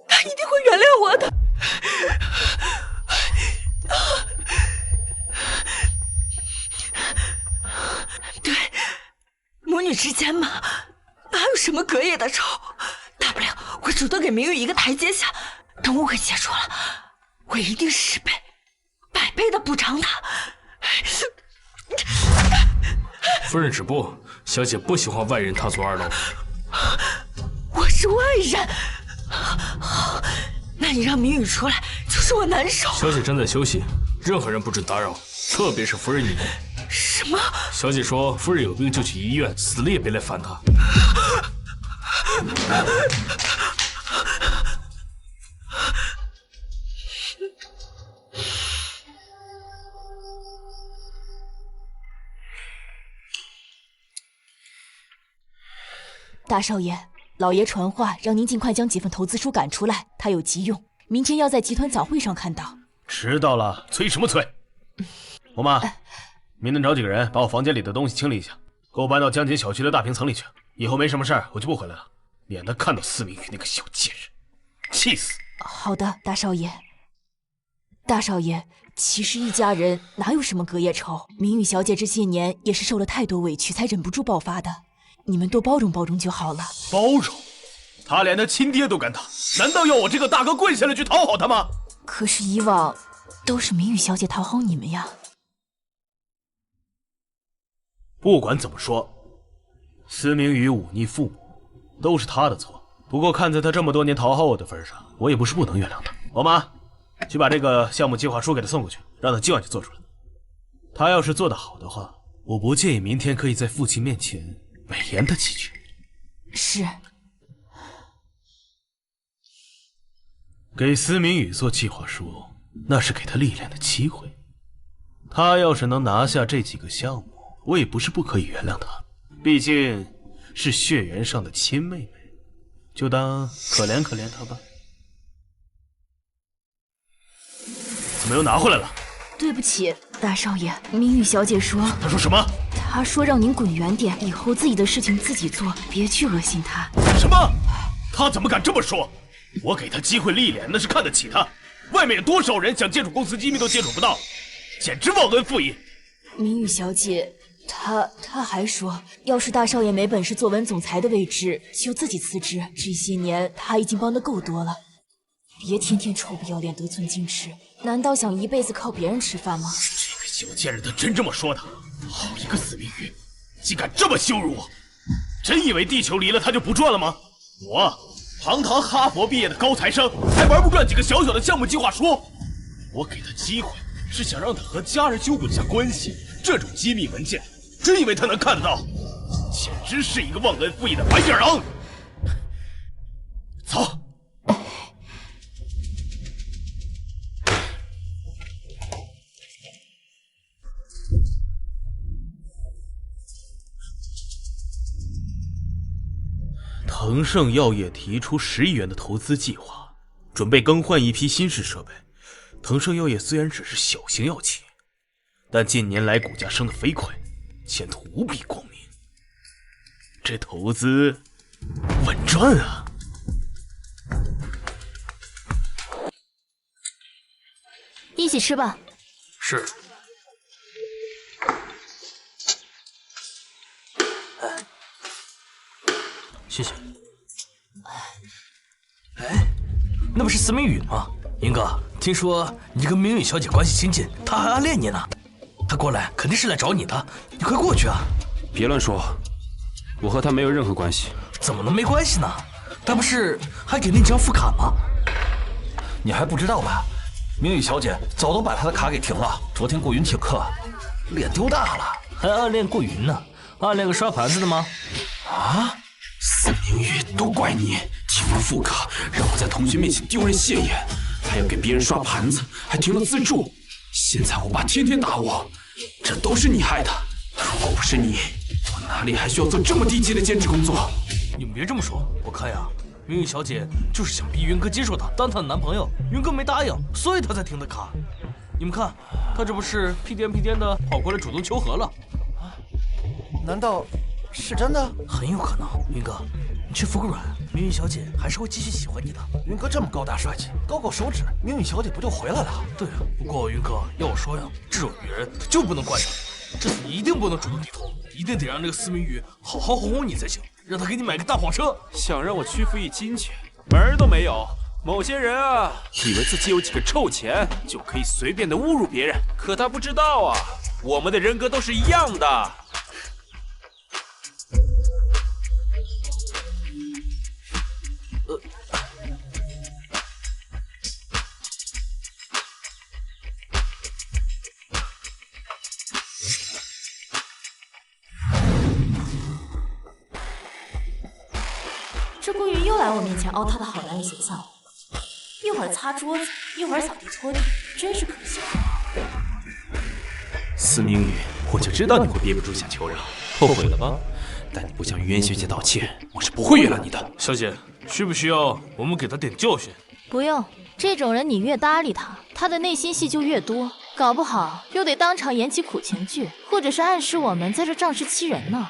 他一定会原谅我的。对，母女之间嘛，还有什么隔夜的仇？大不了我主动给明玉一个台阶下，等误会解除了，我一定10倍、100倍的补偿他。夫人止步，小姐不喜欢外人踏足2楼。我是外人，好，那你让明宇出来，就是我难受。小姐正在休息，任何人不准打扰，特别是夫人你。什么？小姐说夫人有病就去医院，死了也别来烦她。大少爷，老爷传话，让您尽快将几份投资书赶出来，他有急用，明天要在集团早会上看到。知道了，催什么催？我妈，明天找几个人把我房间里的东西清理一下，给我搬到江锦小区的大平层里去。以后没什么事儿，我就不回来了，免得看到司明宇那个小贱人，气死。好的，大少爷。大少爷，其实一家人哪有什么隔夜仇？明宇小姐这些年也是受了太多委屈，才忍不住爆发的。你们多包容包容就好了。包容？他连他亲爹都敢打，难道要我这个大哥跪下来去讨好他吗？可是以往都是明宇小姐讨好你们呀。不管怎么说，司明宇忤逆父母，都是他的错。不过看在他这么多年讨好我的份上，我也不是不能原谅他。我妈，去把这个项目计划书给他送过去，让他今晚就做出来。他要是做得好的话，我不介意明天可以在父亲面前美言他几句。是。给司明宇做计划书，那是给他历练的机会。他要是能拿下这几个项目，我也不是不可以原谅他，毕竟是血缘上的亲妹妹，就当可怜可怜他吧。怎么又拿回来了？对不起，大少爷，明宇小姐说……她说什么？她说让您滚远点，以后自己的事情自己做，别去恶心她。什么？她怎么敢这么说？我给她机会历练，那是看得起她。外面有多少人想接触公司机密都接触不到，简直忘恩负义。明宇小姐，她还说，要是大少爷没本事坐稳总裁的位置，就自己辞职。这些年他已经帮得够多了，别天天臭不要脸、得寸进尺。难道想一辈子靠别人吃饭吗？这个小贱人，她真这么说的？好一个司明宇，竟敢这么羞辱我！真以为地球离了他就不转了吗？我堂堂哈佛毕业的高材生，还玩不转几个小小的项目计划书。我给他机会，是想让他和家人修补一下关系。这种机密文件，真以为他能看得到？简直是一个忘恩负义的白眼狼！走。腾盛药业提出10亿元的投资计划，准备更换一批新式设备。腾盛药业虽然只是小型药企，但近年来股价升得飞快，前途无比光明。这投资稳赚啊！一起吃吧。是。谢谢。哎，那不是司明宇吗？云哥，听说你跟明宇小姐关系亲近，她还暗恋你呢。她过来肯定是来找你的，你快过去啊！别乱说，我和她没有任何关系。怎么能没关系呢？她不是还给那张副卡吗？你还不知道吧？明宇小姐早都把她的卡给停了。昨天顾云请客，脸丢大了，还暗恋顾云呢？暗恋个刷盘子的吗？啊！司明宇，都怪你提副副卡，让我在同学面前丢人现眼，还要给别人刷盘子，还停了资助。现在我爸天天打我，这都是你害的。如果不是你，我哪里还需要做这么低级的兼职工作？你们别这么说，我看呀，明宇小姐就是想逼云哥接受她当她的男朋友，云哥没答应，所以她才停的卡。你们看，她这不是屁颠屁颠的跑过来主动求和了？啊？难道？是真的，很有可能。云哥，你去服个软，明宇小姐还是会继续喜欢你的。云哥这么高大帅气，高高手指，明宇小姐不就回来了？对啊，不过云哥要我说呀，这种女人她就不能惯着，这次你一定不能主动低头，一定得让那个司明宇好好哄哄你才行。让他给你买个大跑车。想让我屈服于金钱，门儿都没有。某些人啊，以为自己有几个臭钱就可以随便的侮辱别人，可他不知道啊，我们的人格都是一样的。这顾云又来我面前凹他的好男人形象了，一会儿擦桌子，一会儿扫地拖地，真是可笑。司明宇，我就知道你会憋不住想求饶，后悔了吧？但你不向于嫣学姐道歉，我是不会原谅你的。小姐，需不需要我们给她点教训？不用，这种人你越搭理他，他的内心戏就越多，搞不好又得当场演起苦情剧，或者是暗示我们在这仗势欺人呢。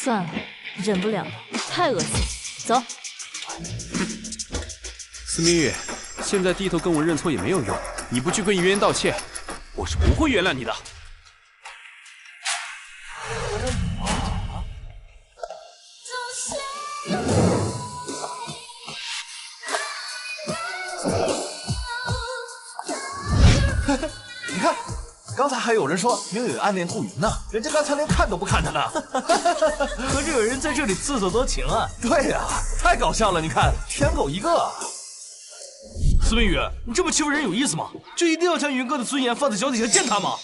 算了，忍不了了，太恶心。走。司明宇，现在低头跟我认错也没有用，你不去跟于嫣道歉，我是不会原谅你的。你看，刚才还有人说明宇暗恋顾云呢，人家刚才连看都不看他呢。可是有人在这里自作多情啊！对呀，太搞笑了！你看，舔狗一个。司明宇，你这么欺负人有意思吗？就一定要将云哥的尊严放在脚底下践踏吗？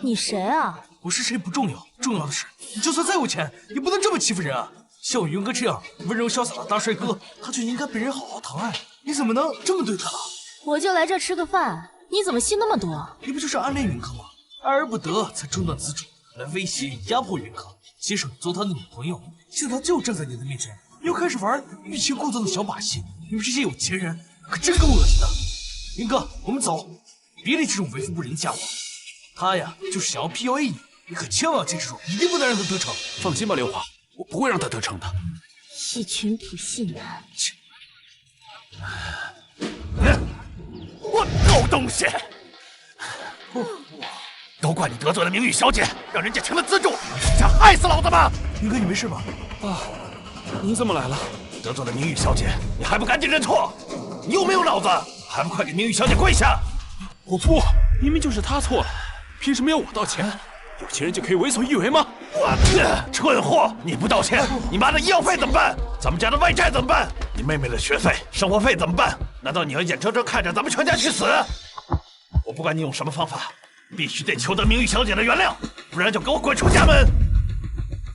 你谁啊？我是谁不重要，重要的是你就算再有钱，也不能这么欺负人啊！像我云哥这样温柔潇洒的大帅哥，他就应该被人好好疼爱。你怎么能这么对他呢？我就来这吃个饭，你怎么戏那么多？你不就是暗恋云哥吗？爱而不得，才中断资助，来威胁压迫云哥，接受你做他的女朋友。现在他就站在你的面前，又开始玩欲擒故纵的小把戏。你们这些有钱人可真够恶心的。云哥，我们走，别理这种为富不仁的家伙。他呀，就是想要 PUA 你，你可千万要坚持住，一定不能让他得逞。放心吧，刘华，我不会让他得逞的。戏群不戏男。我狗东西！都怪你得罪了明玉小姐，让人家停了资助，是想害死老子吗？云哥，你没事吧？啊，您怎么来了？得罪了明玉小姐，你还不赶紧认错？你有没有脑子？还不快给明玉小姐跪下！我不，明明就是他错了，凭什么要我道歉？有钱人就可以为所欲为吗？我去，蠢货！你不道歉，你妈的医药费怎么办？咱们家的外债怎么办？你妹妹的学费、生活费怎么办？难道你要眼睁睁看着咱们全家去死？我不管你用什么方法，必须得求得明玉小姐的原谅，不然就给我滚出家门！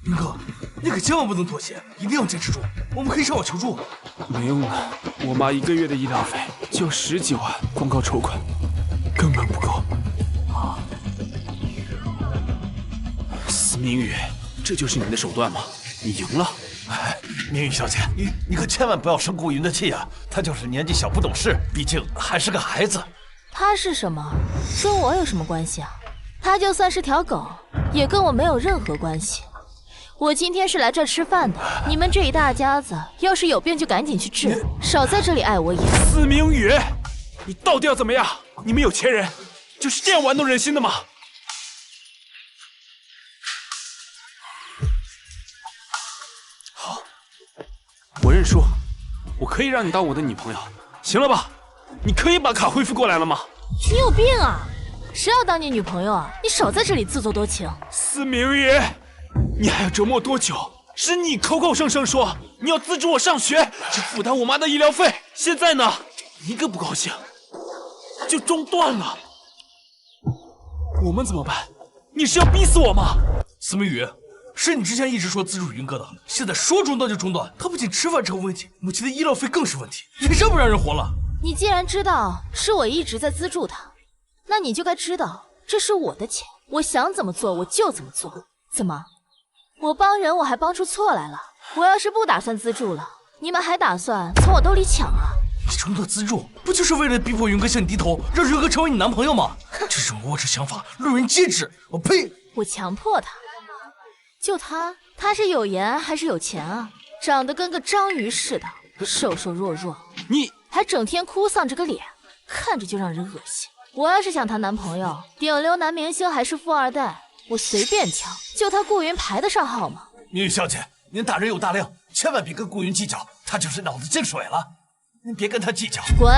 云哥，你可千万不能妥协，一定要坚持住。我们可以上网求助。没用了，我妈1个月的医疗费就10几万，光靠筹款根本不够。司明宇，这就是你的手段吗？你赢了。哎，明玉小姐，你可千万不要生顾云的气啊！她就是年纪小不懂事，毕竟还是个孩子。他是什么？跟我有什么关系啊？他就算是条狗，也跟我没有任何关系。我今天是来这吃饭的，你们这一大家子要是有病就赶紧去治，少在这里碍我眼。司明宇，你到底要怎么样？你们有钱人就是这样玩弄人心的吗？好，我认输，我可以让你当我的女朋友，行了吧？你可以把卡恢复过来了吗？你有病啊！谁要当你女朋友啊？你少在这里自作多情。司明宇，你还要折磨多久？是你口口声声说你要资助我上学，去负担我妈的医疗费，现在呢，一个不高兴就中断了。我们怎么办？你是要逼死我吗？司明宇，是你之前一直说资助云哥的，现在说中断就中断。他不仅吃饭成问题，母亲的医疗费更是问题，你这不让人活了？你既然知道是我一直在资助他，那你就该知道这是我的钱，我想怎么做我就怎么做。怎么，我帮人我还帮出错来了？我要是不打算资助了，你们还打算从我兜里抢啊？你中断资助，不就是为了逼迫云哥向你低头，让云哥成为你男朋友吗？这种龌龊想法，路人皆知。我呸！我强迫他？就他是有颜还是有钱啊？长得跟个章鱼似的，瘦瘦弱弱，你还整天哭丧着个脸，看着就让人恶心。我要是想谈男朋友，顶流男明星还是富二代，我随便挑，就他顾云排得上号吗？明玉小姐，您大人有大量，千万别跟顾云计较，他就是脑子进水了，您别跟他计较。滚！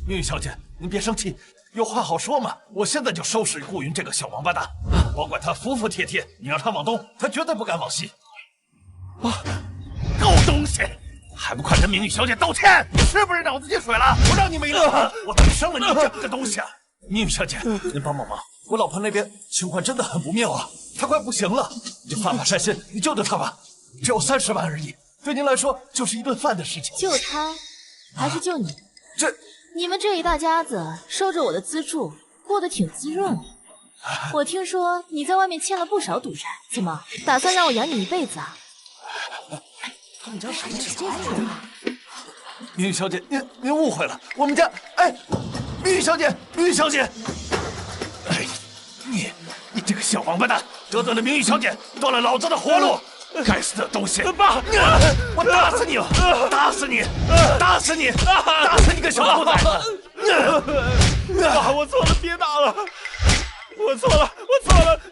明玉小姐，您别生气，有话好说嘛。我现在就收拾顾云这个小王八蛋，我管他服服帖帖。你让他往东，他绝对不敢往西。狗东西！还不快跟明玉小姐道歉！你是不是脑子进水了？我让你没了！我怎么生了你这么个东西啊！明玉小姐，您帮帮忙，我老婆那边情况真的很不妙啊，她快不行了，你就发把善心，你救救她吧。只有30万而已，对您来说就是一顿饭的事情。救她，还是救你？这你们这一大家子收着我的资助，过得挺滋润。我听说你在外面欠了不少赌债，怎么打算让我养你一辈子啊？他们家什么情况？明玉小姐，您误会了，我们家明玉小姐，明玉小姐，你这个小王八蛋，得罪了明玉小姐，断了老子的活路！该死的东西！爸，我打死你！打死你！打死你！打死你个小兔崽子！爸，我错了，别打了。我错了，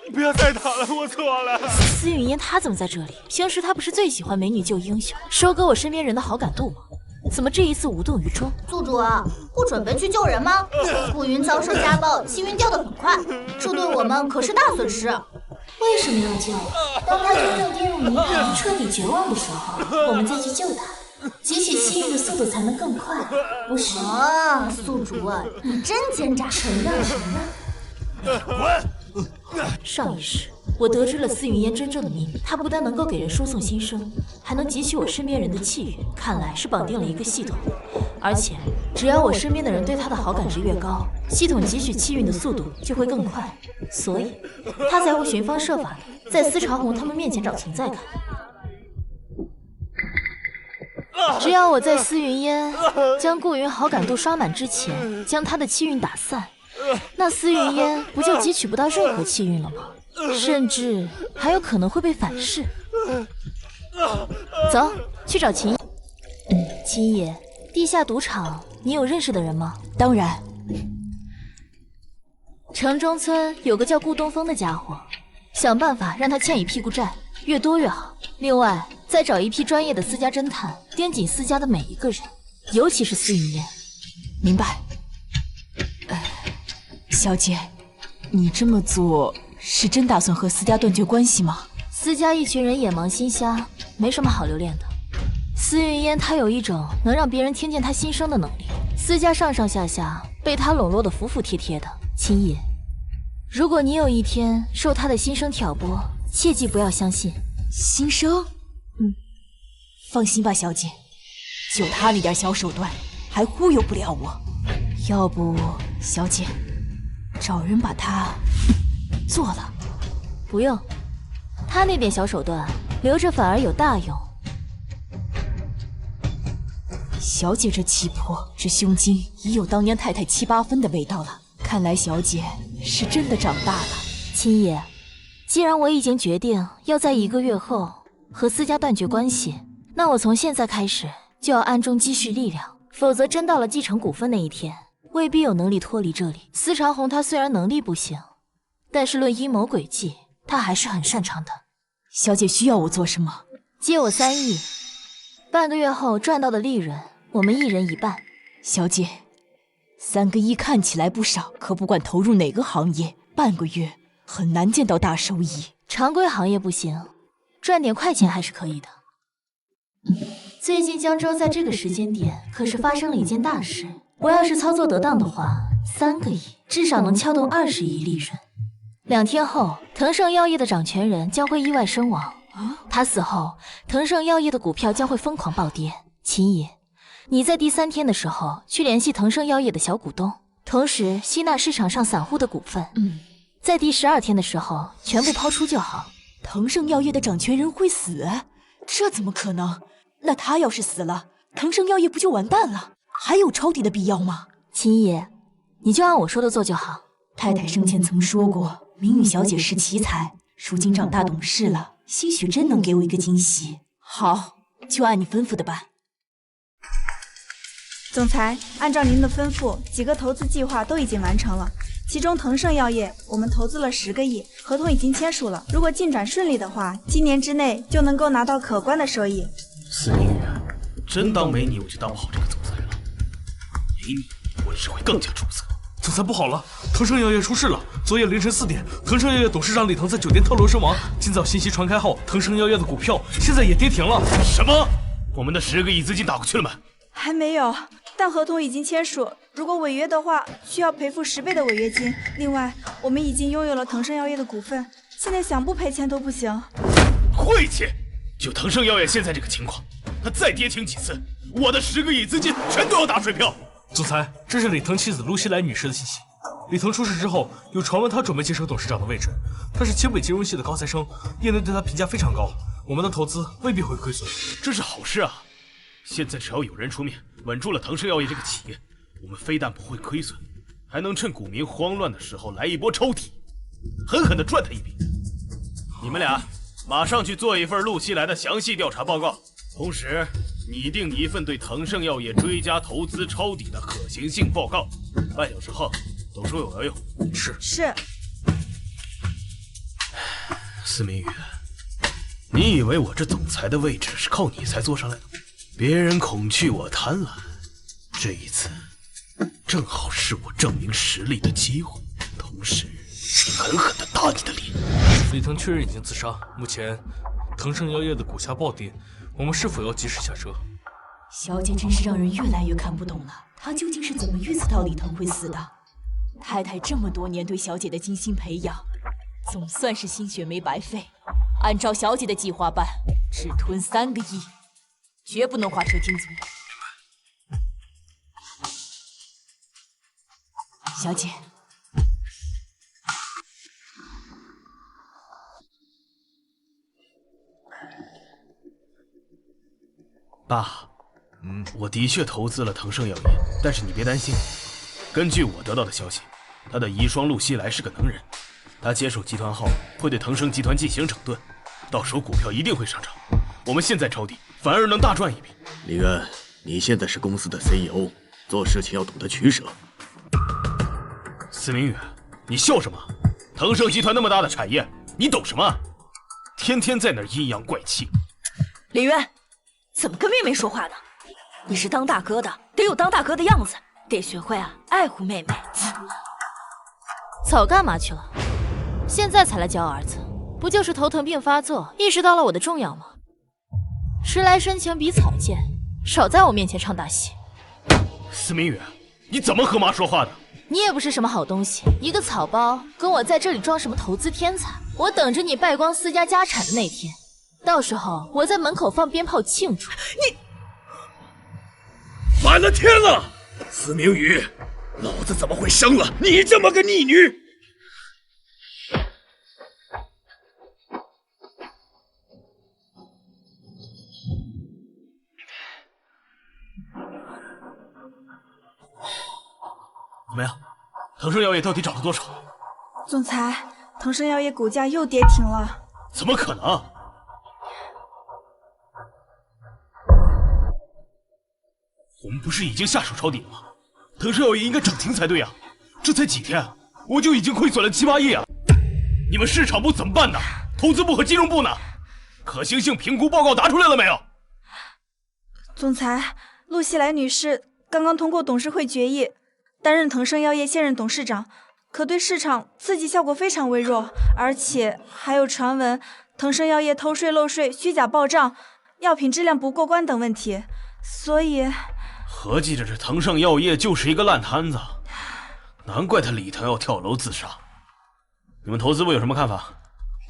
你不要再打了，我错了。司云烟她怎么在这里？平时她不是最喜欢美女救英雄，收割我身边人的好感度吗？怎么这一次无动于衷？宿主不准备去救人吗？顾云遭受家暴，气运掉得很快，这对我们可是大损失。为什么要救？当他真正跌入泥潭、彻底绝望的时候，我们再去救他，汲取气运的速度才能更快，不是？宿主你真奸诈！承认。滚！上一世，我得知了司云烟真正的秘密，她不但能够给人输送新生，还能汲取我身边人的气运，看来是绑定了一个系统。而且，只要我身边的人对她的好感值越高，系统汲取气运的速度就会更快，所以她才会寻方设法的在司长红他们面前找存在感。只要我在司云烟将顾云好感度刷满之前，将她的气运打散，那司云烟不就汲取不到任何气运了吗？甚至还有可能会被反噬。走，去找秦。秦爷，地下赌场你有认识的人吗？当然。城中村有个叫顾东风的家伙，想办法让他欠一屁股债，越多越好。另外，再找一批专业的私家侦探，盯紧私家的每一个人，尤其是司云烟。明白。小姐，你这么做是真打算和私家断绝关系吗？私家一群人眼盲心瞎，没什么好留恋的。司云烟他有一种能让别人听见他心声的能力，私家上上下下被他笼络得服服帖帖的。秦野，如果你有一天受他的心声挑拨，切记不要相信。心声？放心吧，小姐，就他那点小手段，还忽悠不了我。要不，小姐，找人把他做了。不用，他那点小手段留着反而有大用。小姐这气魄，这胸襟已有当年太太7、8分的味道了。看来小姐是真的长大了。秦爷，既然我已经决定要在1个月后和私家断绝关系，那我从现在开始就要暗中积蓄力量，否则真到了继承股份那一天，未必有能力脱离这里。司长红他虽然能力不行，但是论阴谋诡计，他还是很擅长的。小姐需要我做什么？借我3亿，半个月后赚到的利润，我们1人1半。小姐，3个亿看起来不少，可不管投入哪个行业，半个月很难见到大收益。常规行业不行，赚点快钱还是可以的。最近江州在这个时间点可是发生了一件大事，我要是操作得当的话，3个亿至少能撬动20亿利润。2天后，腾盛药业的掌权人将会意外身亡。他死后，腾盛药业的股票将会疯狂暴跌。秦野，你在第3天的时候去联系腾盛药业的小股东，同时吸纳市场上散户的股份。在第12天的时候全部抛出就好。腾盛药业的掌权人会死？这怎么可能？那他要是死了，腾盛药业不就完蛋了？还有抄底的必要吗？秦爷，你就按我说的做就好。太太生前曾说过，明玉小姐是奇才，如今长大懂事了，兴许真能给我一个惊喜。好，就按你吩咐的办。总裁，按照您的吩咐，几个投资计划都已经完成了。其中腾盛药业，我们投资了10个亿，合同已经签署了。如果进展顺利的话，今年之内就能够拿到可观的收益。司明宇，真当没你我就当不好这个总裁了？没你，我只会更加出色。总裁不好了，腾盛药业出事了。昨夜凌晨4点，腾盛药业董事长李腾在酒店跳楼身亡。今早信息传开后，腾盛药业的股票现在也跌停了。什么？我们的10个亿资金打过去了吗？还没有，但合同已经签署。如果违约的话，需要赔付10倍的违约金。另外，我们已经拥有了腾盛药业的股份，现在想不赔钱都不行。晦气！就腾盛药业现在这个情况，它再跌停几次，我的10个亿资金全都要打水漂。总裁，这是李腾妻子陆熙来女士的信息。李腾出事之后，有传闻她准备接手董事长的位置。她是清北金融系的高材生，业内对她评价非常高。我们的投资未必会亏损，这是好事啊！现在只要有人出面稳住了腾盛药业这个企业，我们非但不会亏损，还能趁股民慌乱的时候来一波抄底，狠狠地赚他一笔。你们俩马上去做一份陆熙来的详细调查报告，同时拟定一份对腾盛药业追加投资抄底的可行性报告。半小时后，董事会我要用。是。司明宇，你以为我这总裁的位置是靠你才坐上来的？别人恐惧我贪婪，这一次正好是我证明实力的机会，同时狠狠地打你的脸。李腾确认已经自杀，目前腾盛药业的股价暴跌，我们是否要及时下车？小姐真是让人越来越看不懂了，她究竟是怎么预测到李腾会死的？太太这么多年对小姐的精心培养，总算是心血没白费。按照小姐的计划办，只吞3个亿，绝不能画蛇添足。小姐，爸，我的确投资了腾盛药业，但是你别担心，根据我得到的消息，他的遗孀陆熙来是个能人，他接手集团后会对腾盛集团进行整顿，到时候股票一定会上涨。我们现在抄底，反而能大赚一笔。李渊，你现在是公司的 CEO， 做事情要懂得取舍。司明宇，你笑什么？腾盛集团那么大的产业，你懂什么？天天在那儿阴阳怪气。李渊，怎么跟妹妹说话呢？你是当大哥的，得有当大哥的样子，得学会爱护妹妹。早干嘛去了？现在才来教儿子，不就是头疼病发作，意识到了我的重要吗？时来深情比草贱，少在我面前唱大戏。司明宇，你怎么和妈说话的？你也不是什么好东西，一个草包，跟我在这里装什么投资天才？我等着你败光私家家产的那天，到时候我在门口放鞭炮庆祝。你反了天了！司明宇，老子怎么会生了你这么个逆女？怎么样？腾盛药业到底涨了多少？总裁，腾盛药业股价又跌停了。怎么可能？我们不是已经下手抄底了吗？腾盛药业应该涨停才对啊！这才几天，我就已经亏损了7、8亿啊！你们市场部怎么办呢？投资部和金融部呢？可行性评估报告拿出来了没有？总裁，陆熙来女士刚刚通过董事会决议，担任腾盛药业现任董事长，可对市场刺激效果非常微弱，而且还有传闻腾盛药业偷税漏税、虚假报账、药品质量不过关等问题，所以合计着这腾盛药业就是一个烂摊子，难怪他李腾要跳楼自杀。你们投资部有什么看法？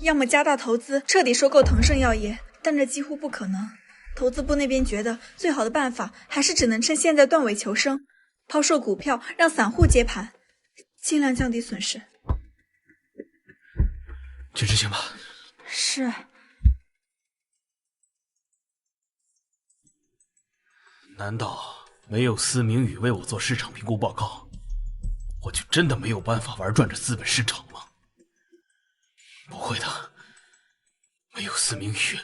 要么加大投资，彻底收购腾盛药业，但这几乎不可能。投资部那边觉得最好的办法还是只能趁现在断尾求生，抛售股票，让散户接盘，尽量降低损失。去执行吧。是。难道没有司明宇为我做市场评估报告，我就真的没有办法玩转这资本市场吗？不会的，没有司明宇，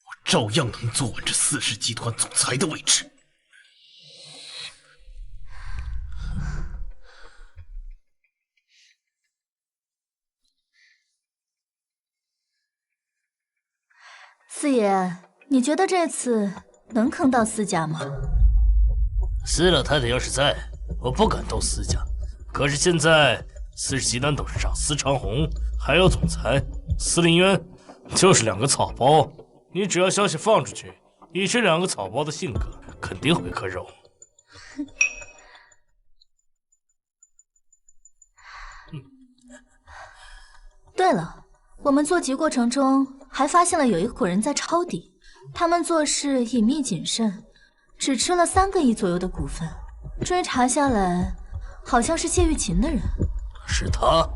我照样能坐稳这4氏集团总裁的位置。四爷，你觉得这次能坑到司家吗？司老太太要是在，我不敢动司家。可是现在，司氏集团董事长司长红，还有总裁司林渊，就是两个草包。你只要消息放出去，以这两个草包的性格，肯定会嗑肉。对了，我们做局过程中还发现了有一伙人在抄底，他们做事隐秘谨慎，只吃了3个亿左右的股份。追查下来，好像是谢玉琴的人。是他？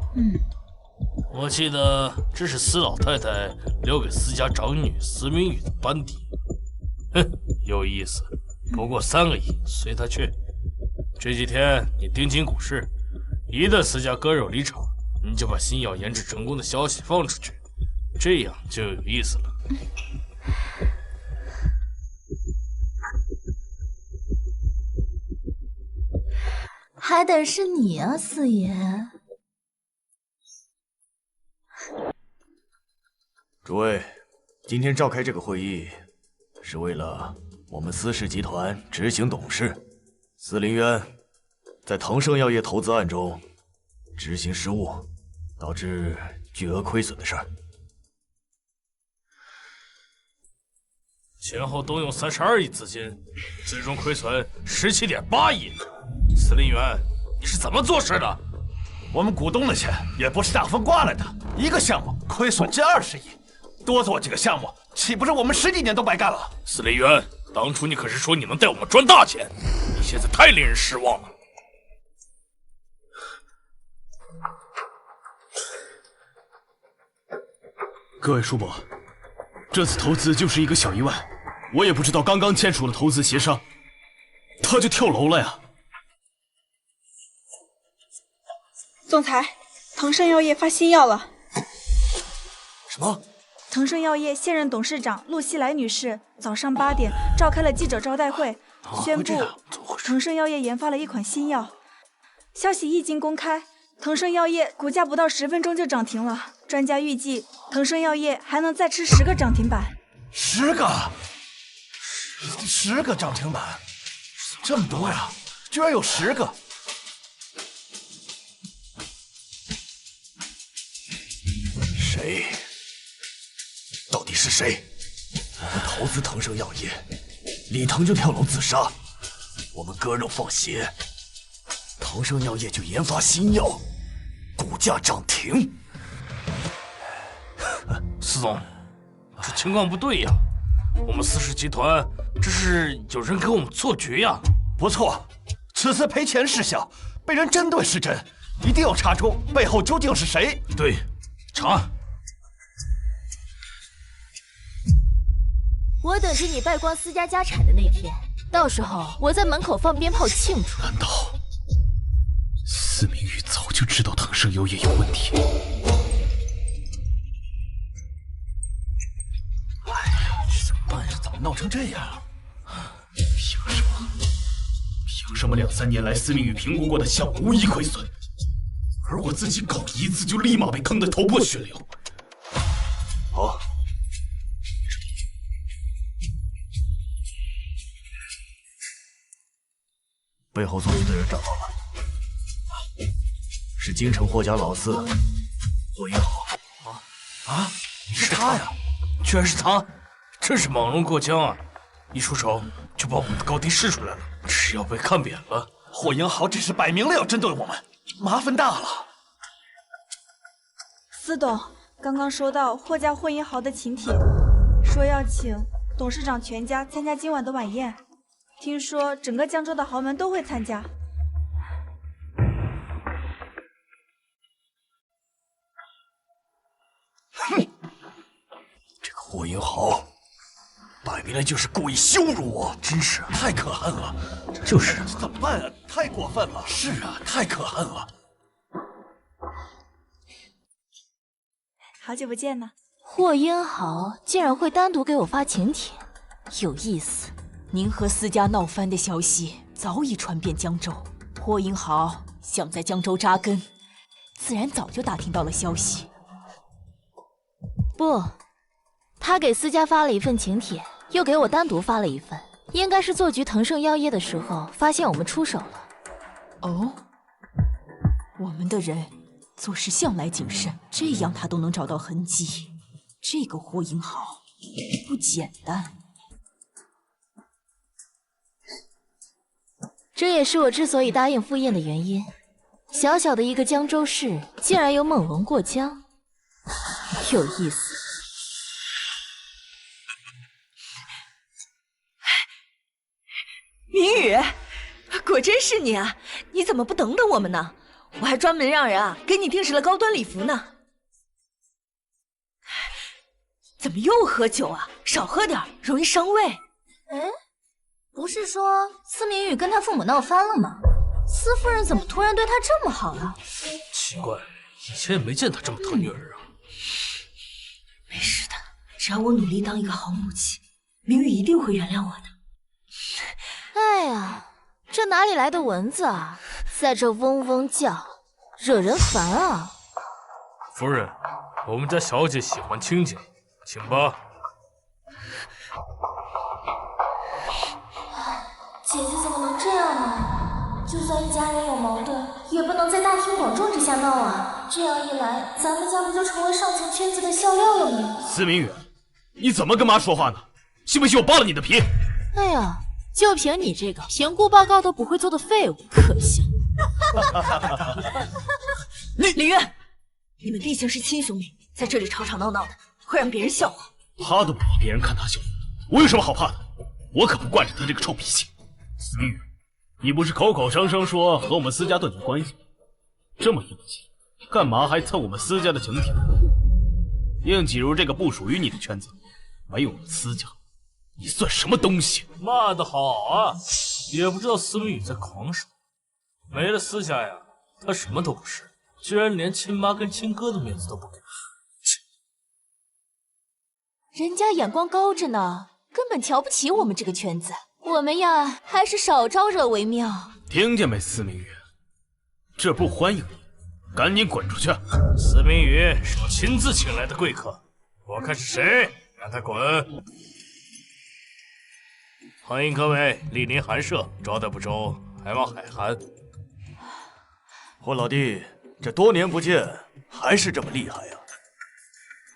我记得这是司老太太留给司家长女司明宇的班底。哼，有意思。不过3个亿，随他去。这几天你盯紧股市，一旦司家割肉离场，你就把新药研制成功的消息放出去，这样就有意思了。还得是你啊，四爷。诸位，今天召开这个会议，是为了我们司氏集团执行董事司林渊在腾盛药业投资案中执行失误，导致巨额亏损的事儿。前后动用32亿资金，最终亏损17.8亿。司林渊，你是怎么做事的？我们股东的钱也不是大风刮来的，一个项目亏损近20亿，多做几个项目，岂不是我们10几年都白干了？司林渊，当初你可是说你能带我们赚大钱，你现在太令人失望了。各位叔伯，这次投资就是一个小意外，我也不知道刚刚签署了投资协商，他就跳楼了呀。总裁，腾盛药业发新药了。什么？腾盛药业现任董事长陆熙来女士早上8点召开了记者招待会，宣布腾盛药业研发了一款新药。消息一经公开，腾盛药业股价不到10分钟就涨停了。专家预计，腾盛药业还能再吃10个涨停板。10个涨停板，这么多呀！居然有10个！谁？到底是谁？我们投资腾盛药业，李腾就跳楼自杀，我们割肉放血，腾盛药业就研发新药，股价涨停。司总，这情况不对呀！我们司氏集团这是有人给我们做局呀！不错，此次赔钱是小，被人针对是真，一定要查出背后究竟是谁。对，查。我等着你败光私家家产的那天，到时候我在门口放鞭炮庆祝。难道司明宇早就知道腾盛药业有问题？哎呀，这怎么办呀？怎么闹成这样？凭什么2、3年来司明宇评估过的项目无一亏损，而我自己搞一次就立马被坑得头破血流？好。背后做局的人找到了，是京城霍家老四霍云豪。是他呀！居然是他，真是猛龙过江啊！一出手就把我们的高低试出来了，是要被看扁了。霍英豪这是摆明了要针对我们，麻烦大了。司董刚刚收到霍家霍英豪的请帖，说要请董事长全家参加今晚的晚宴。听说整个江州的豪门都会参加。哼，这个霍英豪，摆明了就是故意羞辱我，真是太可恨了。就是，怎么办啊？太过分了。是啊，太可恨了。好久不见呢。霍英豪竟然会单独给我发请帖，有意思。您和私家闹翻的消息早已传遍江州，霍英豪想在江州扎根，自然早就打听到了消息。不，他给思佳发了一份请帖，又给我单独发了一份，应该是做局腾盛药业的时候发现我们出手了。哦，我们的人做事向来谨慎，这样他都能找到痕迹，这个霍英豪不简单。这也是我之所以答应赴宴的原因。小小的一个江州市，竟然有猛龙过江，有意思。明宇，果真是你啊！你怎么不等等我们呢？我还专门让人啊给你定制了高端礼服呢。怎么又喝酒啊？少喝点，容易伤胃。哎，不是说司明宇跟他父母闹翻了吗？司夫人怎么突然对他这么好了？奇怪，以前也没见他这么疼女儿啊。没事的，只要我努力当一个好母亲，明宇一定会原谅我的。哎呀，这哪里来的蚊子啊，在这嗡嗡叫，惹人烦啊！夫人，我们家小姐喜欢清静，请吧。姐姐怎么能这样呢？就算一家人有矛盾，也不能在大庭广众之下闹啊！这样一来，咱们家不就成为上层圈子的笑料了吗？司明宇，你怎么跟妈说话呢？信不信我扒了你的皮？哎呀，就凭你这个评估报告都不会做的废物，可笑！李渊，你们毕竟是亲兄妹，在这里吵吵闹闹的，会让别人笑话。他都不怕别人看他笑，我有什么好怕的？我可不惯着他这个臭脾气。司明宇，你不是口口声声说和我们司家断绝关系吗？这么硬气，干嘛还蹭我们司家的请帖？硬挤入这个不属于你的圈子，没有我们司家，你算什么东西？骂得好啊！也不知道司明宇在狂什么。没了司家呀，他什么都不是，居然连亲妈跟亲哥的面子都不给。人家眼光高着呢，根本瞧不起我们这个圈子。我们呀，还是少招惹为妙。听见没，司明宇？这不欢迎你，赶紧滚出去！司明宇是我亲自请来的贵客，我看是谁，让他滚！欢迎各位莅临寒舍，招待不周，还望海涵。霍老弟，这多年不见，还是这么厉害呀！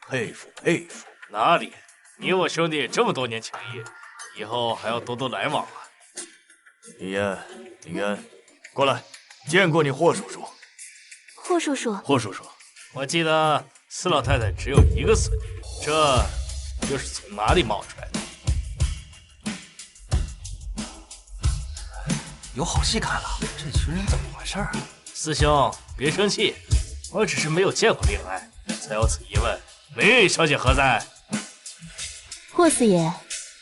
佩服佩服。哪里，你我兄弟这么多年情谊，以后还要多多来往啊！李嫣，李渊，过来，见过你霍叔叔。霍叔叔，霍叔叔，我记得司老太太只有一个孙女，这又是从哪里冒出来的？有好戏看了，这群人怎么回事啊？师兄，别生气，我只是没有见过令爱，才有此疑问。明玉小姐何在？霍四爷，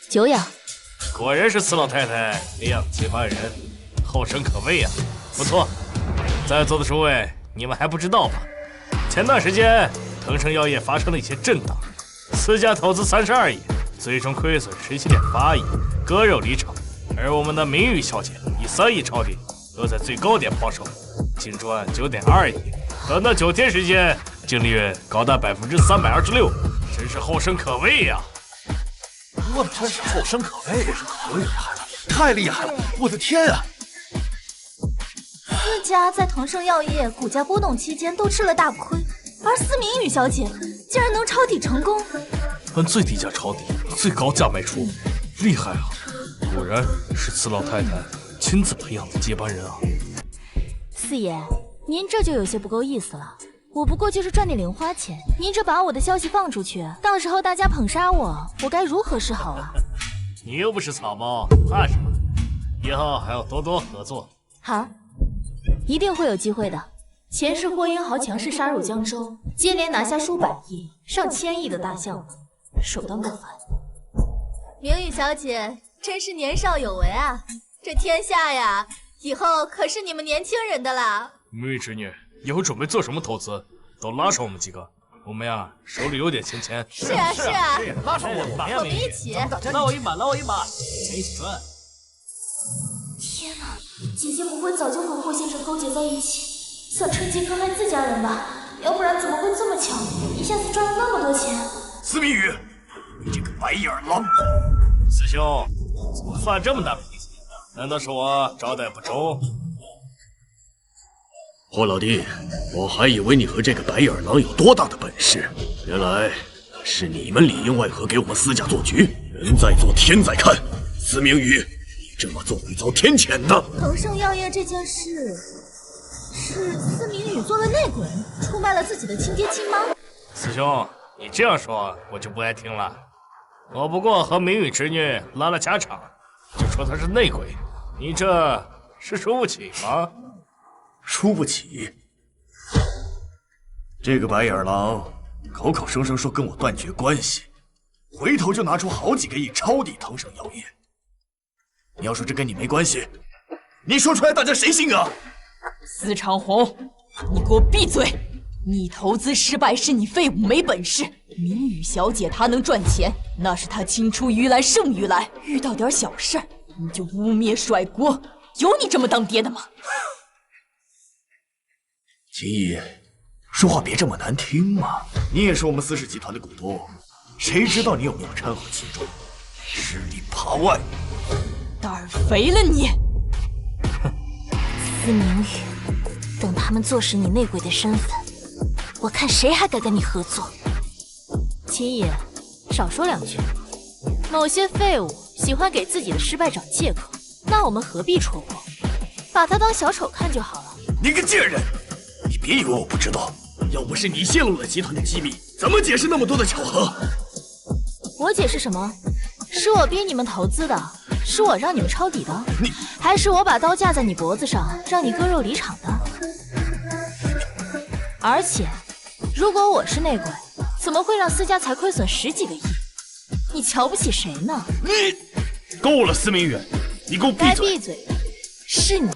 久仰。果然是司老太太领养接班人，后生可畏啊！不错，在座的诸位，你们还不知道吧？前段时间，腾盛药业发生了一些震荡，私家投资32亿，最终亏损17.8亿，割肉离场。而我们的明玉小姐以3亿抄底，又在最高点抛售，净赚9.2亿。短短9天时间，净利润高达326%，真是后生可畏呀！我真是后生可畏呀！厉害了，太厉害了！我的天啊！四家在腾盛药业股价波动期间都吃了大亏，而司明宇小姐竟然能抄底成功，按最低价抄底，最高价卖出，厉害啊！果然是司老太太亲自培养的接班人啊！四爷，您这就有些不够意思了。我不过就是赚点零花钱，您这把我的消息放出去，到时候大家捧杀我，我该如何是好啊？你又不是草包，怕什么？以后还要多多合作。好，一定会有机会的。前世霍英豪强势杀入江州，接连拿下数百亿、上千亿的大项目，手段不凡。明宇小姐真是年少有为啊！这天下呀，以后可是你们年轻人的啦。明玉侄女，以后准备做什么投资，都拉上我们几个。我们呀，手里有点闲钱。是啊，是啊，拉上我们吧，我们一起。拉我一把，拉我一把，一起赚。天哪，姐姐不会早就和霍先生勾结在一起，想趁机坑害自家人吧？要不然怎么会这么巧，一下子赚了那么多钱？司明宇，白眼狼。师兄，怎么发这么大脾气？难道是我招待不周？霍老弟，我还以为你和这个白眼狼有多大的本事，原来是你们里应外合给我们司家做局。人在做，天在看。司明宇，你这么做会遭天谴的。腾盛药业这件事，是司明宇做了内鬼，出卖了自己的亲爹亲妈。师兄，你这样说我就不爱听了。我不过和明宇侄女拉了家常，就说他是内鬼，你这是输不起吗？输不起。这个白眼狼口口声声说跟我断绝关系，回头就拿出好几个亿抄底腾盛药业。你要说这跟你没关系，你说出来大家谁信啊？司长红，你给我闭嘴！你投资失败是你废物没本事，明宇小姐她能赚钱，那是她青出于蓝胜于蓝，遇到点小事儿你就污蔑甩锅，有你这么当爹的吗？秦毅，说话别这么难听嘛！你也是我们司氏集团的股东，谁知道你有没有掺和其中，吃里扒外。胆儿肥了你！司明宇，等他们坐实你内鬼的身份，我看谁还敢跟你合作。秦野，少说两句。某些废物喜欢给自己的失败找借口，那我们何必戳破？把他当小丑看就好了。你个贱人！你别以为我不知道，要不是你泄露了集团的机密，怎么解释那么多的巧合？我解释什么？是我逼你们投资的，是我让你们抄底的，还是我把刀架在你脖子上，让你割肉离场的？而且，如果我是内鬼，怎么会让司家才亏损10几个亿？你瞧不起谁呢？你够了，司明宇，你给我闭嘴！该闭嘴的是你。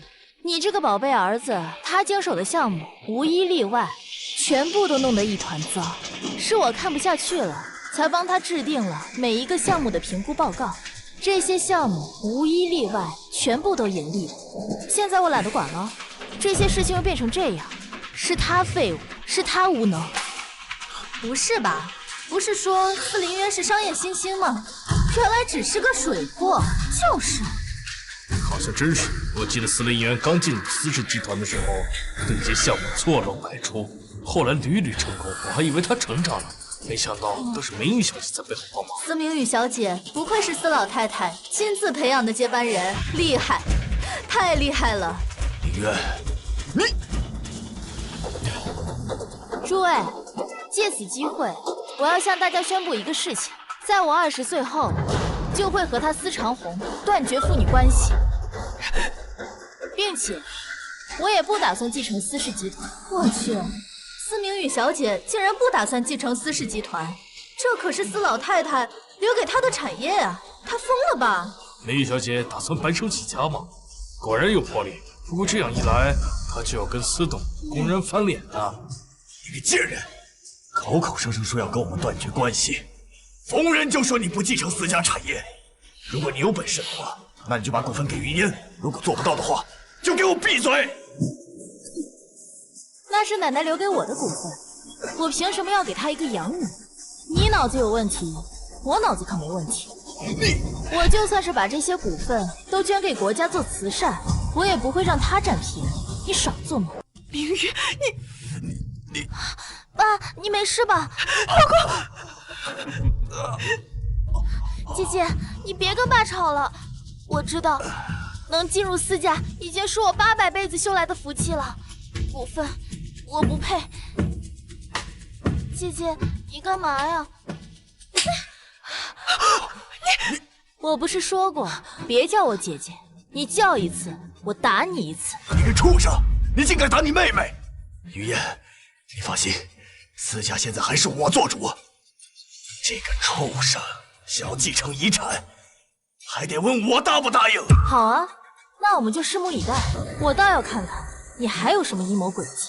你这个宝贝儿子，他经手的项目无一例外，全部都弄得一团糟。是我看不下去了，才帮他制定了每一个项目的评估报告。这些项目无一例外，全部都盈利了。现在我懒得管了，这些事情又变成这样，是他废物，是他无能。不是吧？不是说司林渊是商业新星吗？原来只是个水货。就是。好像真是。我记得司林渊刚进入司氏集团的时候，对一些项目错漏百出，后来屡屡成功，我还以为他成长了，没想到都是明宇小姐在背后帮忙。司明宇小姐不愧是司老太太亲自培养的接班人，厉害，太厉害了。林渊，你，诸位，借此机会，我要向大家宣布一个事情：在我20岁后，就会和他司长红断绝父女关系。并且，我也不打算继承司氏集团。我去，司明宇小姐竟然不打算继承司氏集团，这可是司老太太留给她的产业啊！她疯了吧？明宇小姐打算白手起家吗？果然有魄力。不过这样一来，她就要跟司董公然翻脸了。你个贱人，口口声声说要跟我们断绝关系，逢人就说你不继承司家产业。如果你有本事的话，那你就把股份给云烟；如果做不到的话，就给我闭嘴！那是奶奶留给我的股份，我凭什么要给她一个养女？你脑子有问题，我脑子可没问题。我就算是把这些股份都捐给国家做慈善，我也不会让她占便宜。你少做梦！明宇，你，爸，你没事吧？老公，姐姐，你别跟爸吵了。我知道，能进入司家已经是我800辈子修来的福气了。股份我不配。姐姐，你干嘛呀？我不是说过别叫我姐姐，你叫一次我打你一次。你个畜生，你竟敢打你妹妹！于燕，你放心，司家现在还是我做主。这个畜生想要继承遗产，还得问我答不答应。好啊，那我们就拭目以待。我倒要看看你还有什么阴谋诡计。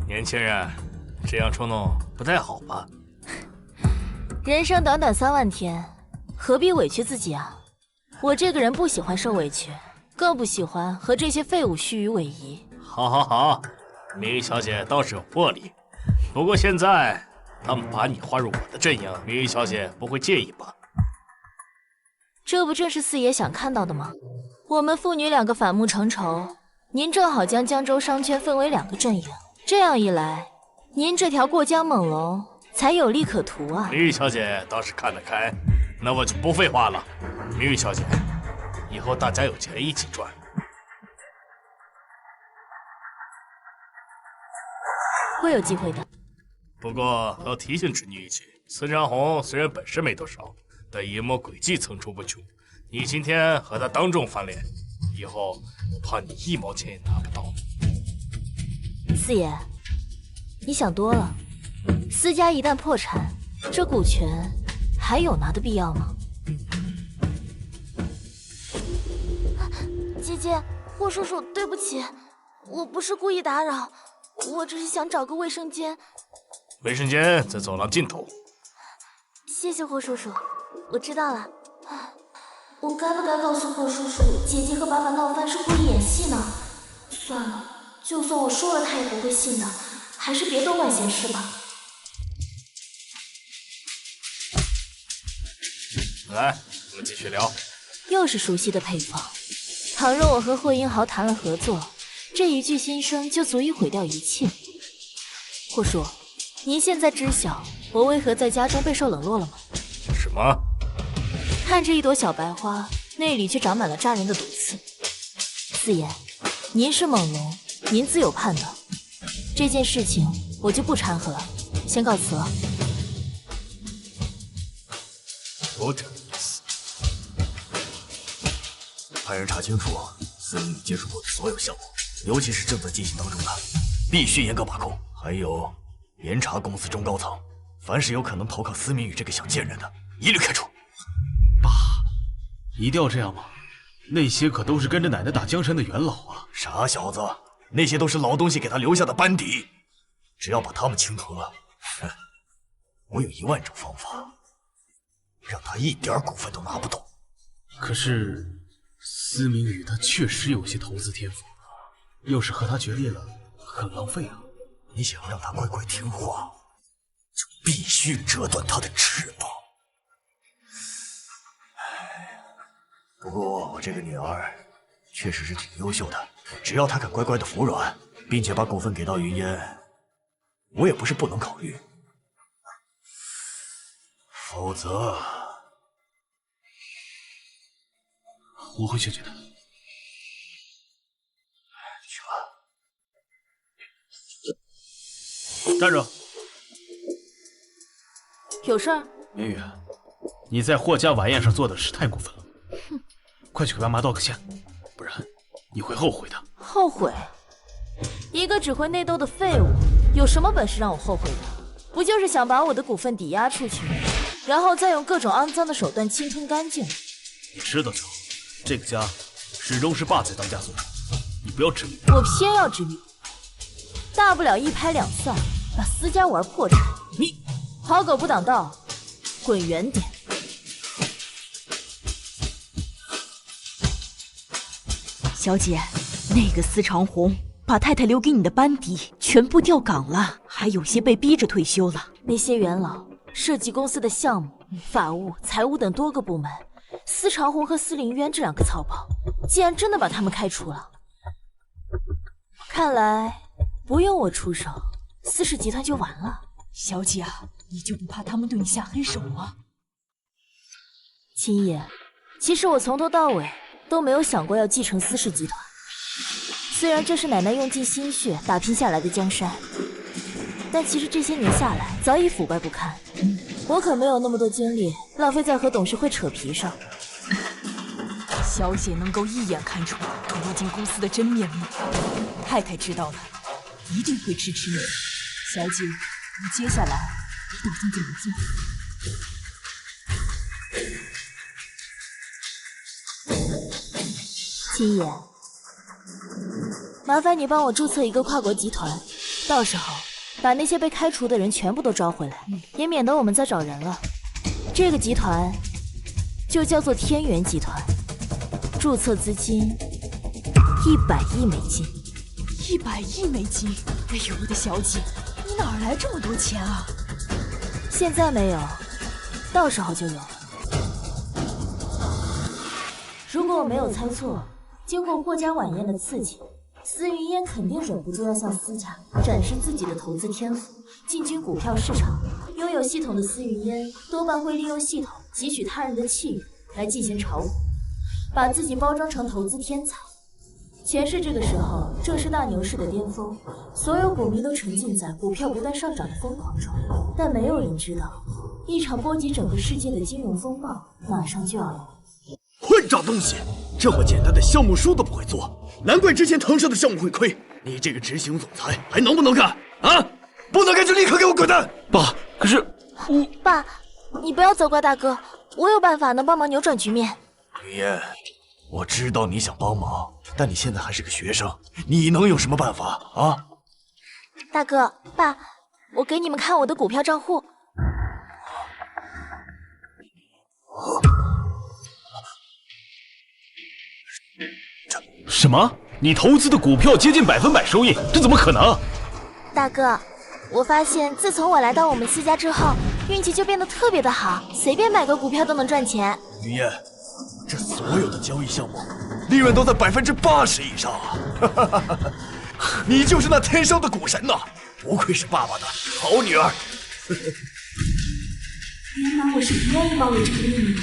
年轻人，这样冲动不太好吧？人生短短3万天，何必委屈自己啊？我这个人不喜欢受委屈，更不喜欢和这些废物虚与委蛇。好，明玉小姐倒是有魄力。不过现在他们把你划入我的阵营，明玉小姐不会介意吧？这不正是四爷想看到的吗？我们父女2个反目成仇，您正好将江州商圈分为2个阵营，这样一来，您这条过江猛龙才有利可图啊！明玉小姐倒是看得开，那我就不废话了。明玉小姐，以后大家有钱一起赚。会有机会的。不过要提醒侄女一句，司长红虽然本事没多少，但阴谋诡计层出不穷。你今天和他当众翻脸，以后我怕你1毛钱也拿不到。四爷，你想多了。司家一旦破产，这股权还有拿的必要吗？姐姐，霍叔叔，对不起，我不是故意打扰，我只是想找个卫生间。卫生间在走廊尽头。谢谢霍叔叔，我知道了。我该不该告诉霍叔叔，姐姐和爸爸闹翻是故意演戏呢？算了，就算我说了，他也不会信的，还是别多管闲事吧。来，我们继续聊。又是熟悉的配方。倘若我和霍英豪谈了合作，这一句心声就足以毁掉一切。霍叔，您现在知晓我为何在家中备受冷落了吗？什么？看这一朵小白花，内里却长满了扎人的毒刺。四爷，您是猛龙，您自有判断。这件事情我就不掺和了，先告辞了。有点意思。派人查清楚司明宇接触过的所有项目，尤其是正在进行当中的，必须严格把控。还有，严查公司中高层，凡是有可能投靠司明宇这个小贱人的，一律开除。一定要这样吗？那些可都是跟着奶奶打江山的元老啊！傻小子，那些都是老东西给他留下的班底，只要把他们清除了，我有1万种方法，让他一点股份都拿不动。可是司明宇他确实有些投资天赋，要是和他决裂了，很浪费啊！你想让他乖乖听话，就必须折断他的翅膀。不过我这个女儿确实是挺优秀的，只要她肯乖乖的服软，并且把股份给到云烟，我也不是不能考虑。否则，我会劝劝她。去吧。站住！有事儿？明宇，你在霍家晚宴上做的事太过分了。哼，快去给爸妈道个歉，不然你会后悔的。后悔？一个只会内斗的废物，有什么本事让我后悔的？不就是想把我的股份抵押出去，然后再用各种肮脏的手段侵吞干净？你知道就好，这个家始终是爸在当家做主，你不要执迷。我偏要执迷，大不了一拍两散，把私家玩破产。你好狗不挡道，滚远点！小姐，那个司长红把太太留给你的班底全部调岗了，还有些被逼着退休了。那些元老、设计公司的项目、法务、财务等多个部门，司长红和司凌渊这2个草包，竟然真的把他们开除了。看来不用我出手，司氏集团就完了。小姐啊，你就不怕他们对你下黑手吗？秦爷，其实我从头到尾都没有想过要继承司氏集团。虽然这是奶奶用尽心血打拼下来的江山，但其实这些年下来早已腐败不堪。我可没有那么多精力浪费在和董事会扯皮上。小姐能够一眼看出土木金公司的真面目，太太知道了，一定会支持你。小姐，你接下来打算怎么做？秦爷，麻烦你帮我注册一个跨国集团，到时候把那些被开除的人全部都招回来，也免得我们再找人了。这个集团就叫做天元集团，注册资金100亿美金。100亿美金！哎呦，我的小姐，你哪儿来这么多钱啊？现在没有，到时候就有。如果我没有猜错，经过霍家晚宴的刺激，司云烟肯定忍不住要向司家展示自己的投资天赋，进军股票市场。拥有系统的司云烟多半会利用系统汲取他人的气运来进行炒股，把自己包装成投资天才。前世这个时候正是大牛市的巅峰，所有股民都沉浸在股票不断上涨的疯狂中，但没有人知道，一场波及整个世界的金融风暴马上就要来。混账东西，这么简单的项目书都不会做，难怪之前腾盛的项目会亏。你这个执行总裁还能不能干啊？不能干就立刻给我滚蛋！爸，可是我……爸，你不要责怪大哥，我有办法能帮忙扭转局面。云烟，我知道你想帮忙，但你现在还是个学生，你能有什么办法啊？大哥，爸，我给你们看我的股票账户。什么？你投资的股票接近100%收益，这怎么可能？大哥，我发现自从我来到我们司家之后，运气就变得特别的好，随便买个股票都能赚钱。云烟，这所有的交易项目利润都在80%以上啊！你就是那天生的股神呐，不愧是爸爸的好女儿。原来我是不愿意暴露这个秘密。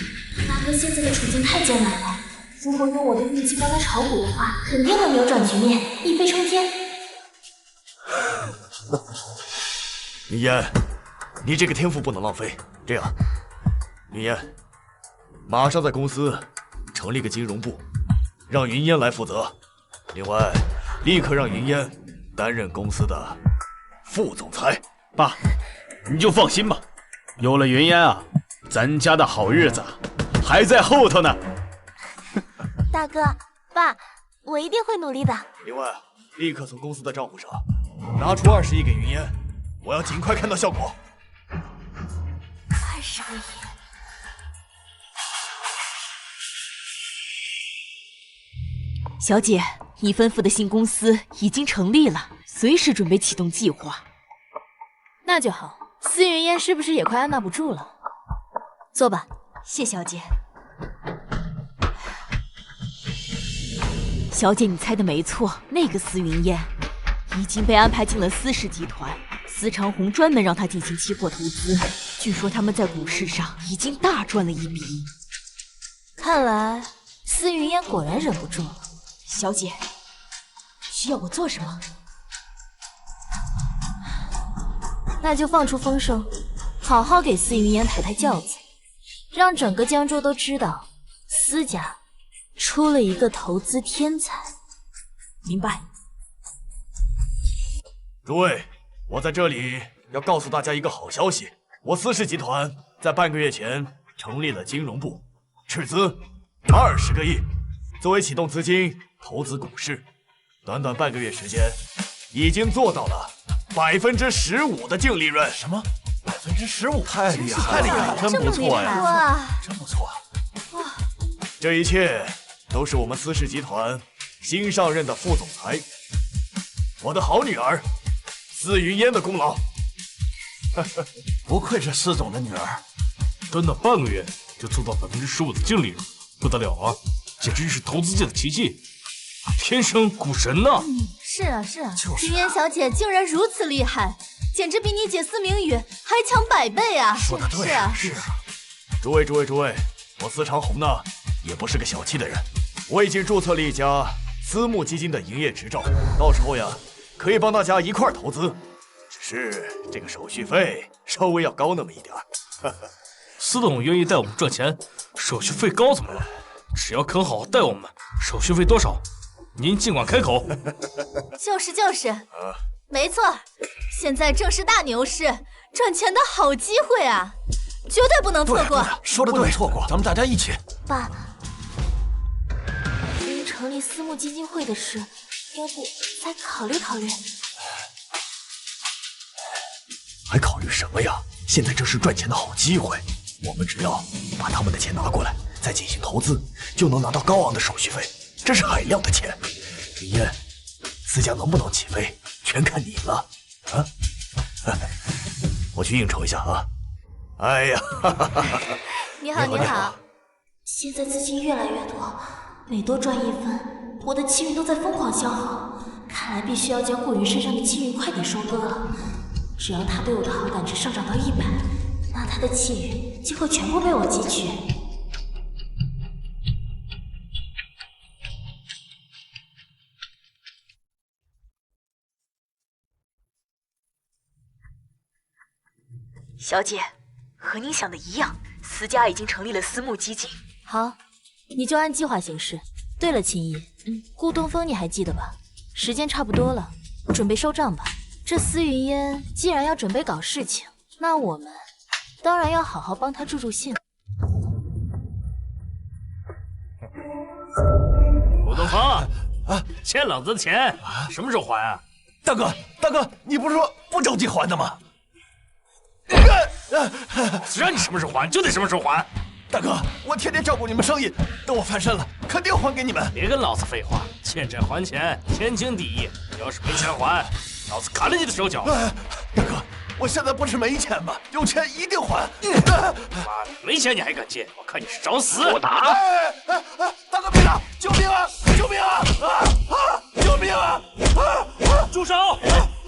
大哥现在的处境太艰难了，如果用我的运气帮他炒股的话，肯定能扭转局面，一飞冲天。云烟，你这个天赋不能浪费。这样，云烟，马上在公司成立个金融部，让云烟来负责。另外，立刻让云烟担任公司的副总裁。爸，你就放心吧，有了云烟啊，咱家的好日子还在后头呢。大哥，爸，我一定会努力的。另外，立刻从公司的账户上拿出20亿给云烟，我要尽快看到效果。20个亿。小姐，你吩咐的新公司已经成立了，随时准备启动计划。那就好，司云烟是不是也快按捺不住了？坐吧。谢小姐。小姐，你猜的没错，那个司云烟已经被安排进了司氏集团。司长红专门让他进行期货投资，据说他们在股市上已经大赚了一笔。看来司云烟果然忍不住了。小姐，需要我做什么？那就放出风声，好好给司云烟抬抬轿子，让整个江州都知道司家出了一个投资天才。明白。诸位，我在这里要告诉大家一个好消息，我司氏集团在半个月前成立了金融部，斥资20个亿，作为启动资金投资股市。短短半个月时间，已经做到了15%的净利润。什么？15%？太厉害了，真不错呀！哇，真不错。哇，这一切都是我们司氏集团新上任的副总裁，我的好女儿司云烟的功劳。不愧是司总的女儿，短短半个月就做到15%的净利润，不得了啊！简直是投资界的奇迹，天生股神呐！是啊，云烟小姐竟然如此厉害，简直比你姐司明宇还强100倍啊！说得对啊，是啊。诸位，我司长红呢，也不是个小气的人，我已经注册了一家私募基金的营业执照，到时候呀，可以帮大家一块儿投资，只是这个手续费稍微要高那么一点。司董愿意带我们赚钱，手续费高怎么了？只要肯好好带我们，手续费多少，您尽管开口。就是，没错，现在正是大牛市，赚钱的好机会啊，绝对不能错过。说得对，错过，咱们大家一起。爸，您成立私募基金会的事，要不再考虑考虑？还考虑什么呀？现在正是赚钱的好机会，我们只要把他们的钱拿过来，再进行投资，就能拿到高昂的手续费，这是海量的钱。云烟，思家能不能起飞，全看你了啊！我去应酬一下啊！哎呀，你好，你好。现在资金越来越多，每多赚1分，我的气运都在疯狂消耗。看来必须要将顾云身上的气运快点收割了。只要他对我的好感值上涨到100，那他的气运就会全部被我汲取。小姐，和您想的一样，思家已经成立了私募基金。好，你就按计划行事。对了，秦毅，顾东风你还记得吧？时间差不多了，准备收账吧。这司云烟既然要准备搞事情，那我们当然要好好帮他助助兴。顾东风，欠老子的钱什么时候还啊？大哥，你不是说不着急还的吗？让你什么时候还就得什么时候还。大哥，我天天照顾你们生意，等我翻身了，肯定还给你们。别跟老子废话，欠债还钱，天经地义。要是没钱还，老子砍了你的手脚。大哥，我现在不是没钱吗？有钱一定还。妈的，没钱你还敢借？我看你是找死！我打！大哥别打！救命啊！救命啊！救命啊！住手！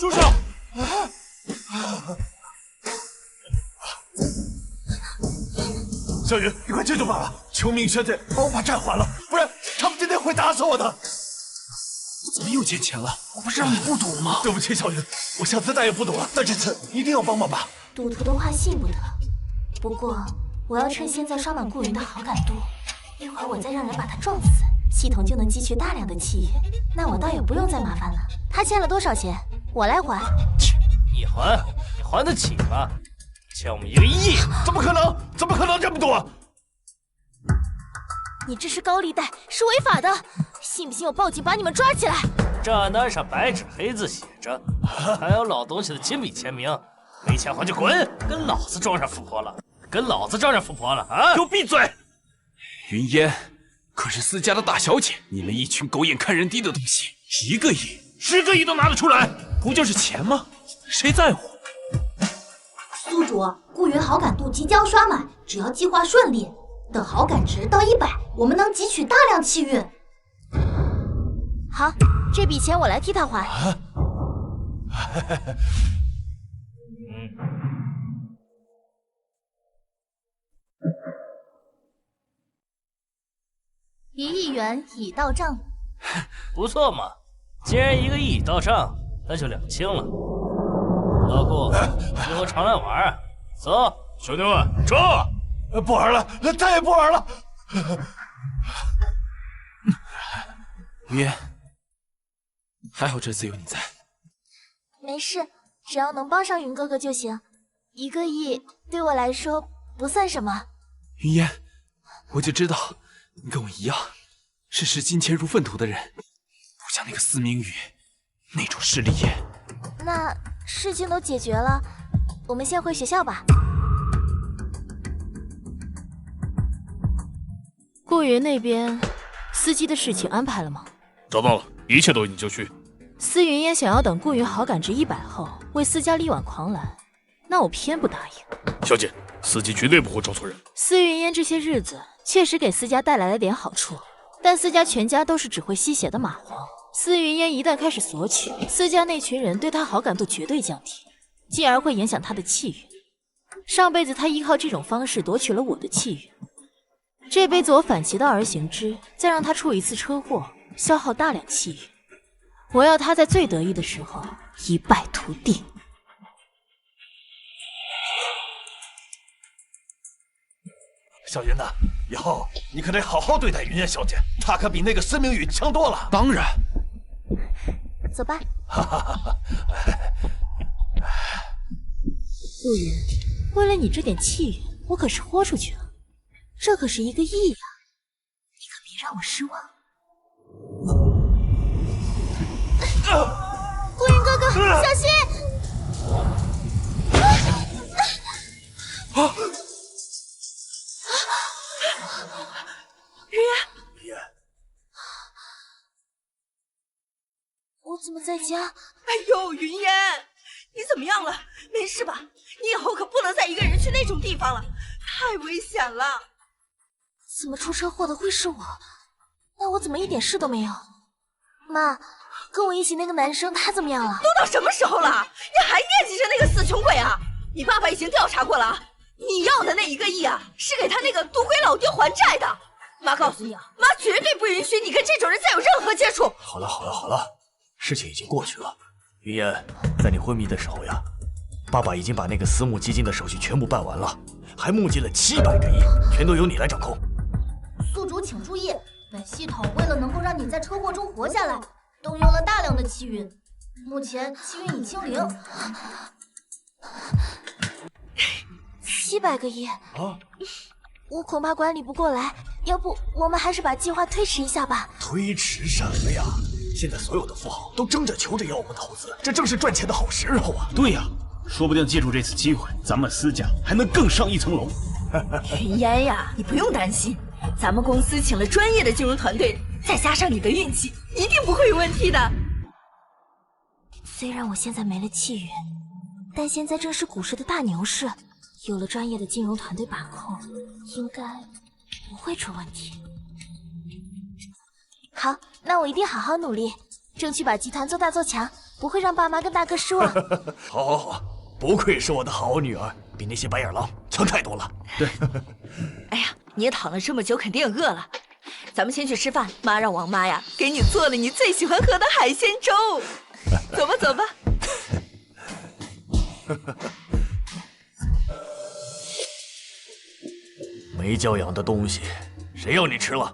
住手！小云，你快救救爸爸！求命宣姐帮我把债还了，不然他们今天会打死我的。怎么又借钱了？我不是让你不赌吗？对不起，小云，我下次再也不赌了。但这次一定要帮帮爸。赌徒的话信不得。不过我要趁现在刷满顾云的好感度，一会儿我再让人把他撞死，系统就能汲取大量的气运。那我倒也不用再麻烦了。他欠了多少钱？我来还。你还？你还得起吗？欠我们1个亿？怎么可能？怎么可能这么多？你这是高利贷，是违法的！信不信我报警把你们抓起来？账单上白纸黑字写着，还有老东西的亲笔签名。没钱还就滚！跟老子装上富婆了！跟老子装上富婆了啊！给我闭嘴！云烟可是思家的大小姐，你们一群狗眼看人低的东西，1个亿、10个亿都拿得出来，不就是钱吗？谁在乎？宿主，顾云好感度即将刷满，只要计划顺利，等好感值到100，我们能汲取大量气运。好，这笔钱我来替他还。1亿元已到账。不错嘛，既然1个亿已到账，那就2清了。老顾，以后常来玩。走，兄弟们，撤！不玩了，再也不玩了。云烟，还好这次有你在。没事，只要能帮上云哥哥就行。1个亿对我来说不算什么。云烟，我就知道你跟我一样，是视金钱如粪土的人，不像那个司明宇那种势利眼。那事情都解决了，我们先回学校吧。顾云那边，司机的事情安排了吗？找到了，一切都已经就绪。司云烟想要等顾云好感值100后为司家力挽狂澜，那我偏不答应。小姐，司机绝对不会找错人。司云烟这些日子确实给司家带来了点好处，但司家全家都是只会吸血的蚂蟥。司云烟一旦开始索取，司家那群人对他好感度绝对降低，进而会影响他的气运。上辈子他依靠这种方式夺取了我的气运，这辈子我反其道而行之，再让他出一次车祸，消耗大量气运。我要他在最得意的时候一败涂地。小云呐，以后你可得好好对待云烟小姐，她可比那个司明宇强多了。当然。走吧。顾云，为了你这点气运，我可是豁出去了。这可是1个亿呀，你可别让我失望。顾云哥哥，小心！怎么在家？哎呦，云烟，你怎么样了？没事吧？你以后可不能再一个人去那种地方了，太危险了。怎么出车祸的会是我？那我怎么一点事都没有？妈，跟我一起那个男生他怎么样了？都到什么时候了，你还惦记着那个死穷鬼啊？你爸爸已经调查过了，你要的那1个亿啊，是给他那个赌鬼老爹还债的。妈告诉你啊，妈绝对不允许你跟这种人再有任何接触。好了，事情已经过去了。云烟，在你昏迷的时候呀，爸爸已经把那个私募基金的手续全部办完了，还募集了700个亿，全都由你来掌控。宿主请注意，本系统为了能够让你在车祸中活下来，动用了大量的气云，目前气云已清零。700个亿啊！我恐怕管理不过来，要不我们还是把计划推迟一下吧。推迟什么呀？现在所有的富豪都争着求着要我们投资，这正是赚钱的好时候啊！对呀，说不定借助这次机会，咱们私家还能更上一层楼。云烟呀，你不用担心，咱们公司请了专业的金融团队，再加上你的运气，一定不会有问题的。虽然我现在没了气运，但现在正是股市的大牛市，有了专业的金融团队把控，应该不会出问题。好，那我一定好好努力，争取把集团做大做强，不会让爸妈跟大哥失望。好，不愧是我的好女儿，比那些白眼狼强太多了。对。哎呀，你也躺了这么久，肯定饿了。咱们先去吃饭，妈让王妈呀给你做了你最喜欢喝的海鲜粥。走吧，走吧。没教养的东西，谁要你吃了？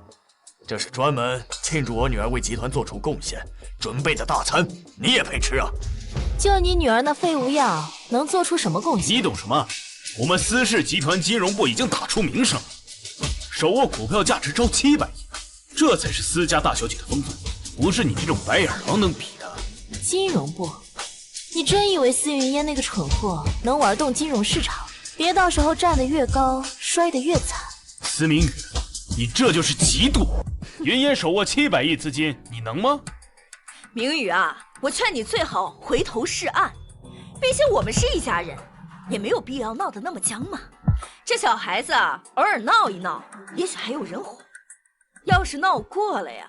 这是专门庆祝我女儿为集团做出贡献准备的大餐，你也配吃啊？就你女儿那废物样，能做出什么贡献？你懂什么？我们司氏集团金融部已经打出名声了，手握股票价值超700亿，这才是私家大小姐的风范，不是你这种白眼狼能比的。金融部，你真以为司云烟那个蠢货能玩动金融市场？别到时候站得越高，摔得越惨。司明宇，你这就是嫉妒。云烟手握700亿资金，你能吗？明宇啊，我劝你最好回头是岸，毕竟我们是一家人，也没有必要闹得那么僵嘛。这小孩子啊，偶尔闹一闹，也许还有人哄；要是闹过了呀，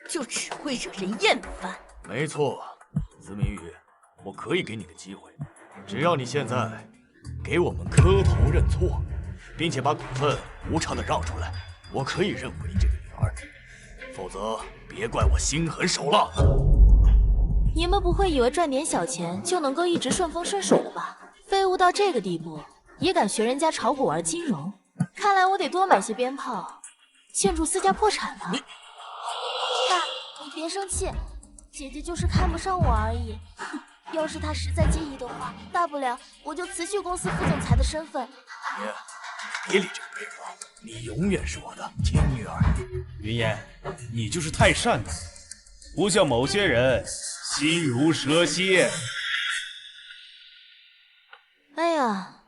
就只会惹人厌烦。没错，司明宇，我可以给你个机会，只要你现在给我们磕头认错，并且把股份无偿的让出来，我可以认回你这个女儿。否则，别怪我心狠手辣。你们不会以为赚点小钱就能够一直顺风顺水的吧？废物到这个地步，也敢学人家炒股玩金融？看来我得多买些鞭炮，庆祝私家破产了。爸，你别生气，姐姐就是看不上我而已。要是她实在介意的话，大不了我就辞去公司副总裁的身份。别理这个别人了，你永远是我的亲女儿。云烟，你就是太善良，不像某些人心如蛇蝎。哎呀，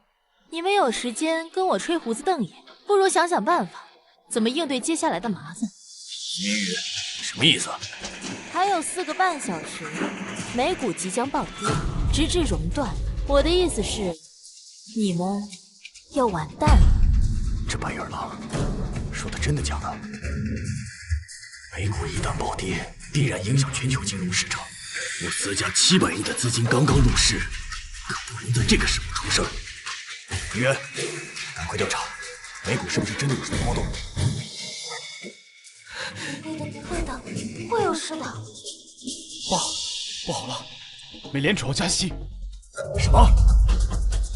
你们有时间跟我吹胡子瞪眼，不如想想办法，怎么应对接下来的麻烦。明宇，什么意思？还有4个半小时，美股即将暴跌，直至熔断。我的意思是，你们要完蛋了。这白眼狼说的真的假的？美股一旦暴跌，必然影响全球金融市场。我私家700亿的资金刚刚入市，可不能在这个时候出事儿。李渊，赶快调查，美股是不是真的有什么波动？不会的，不会有事的。爸，不好了，美联储要加息。什么？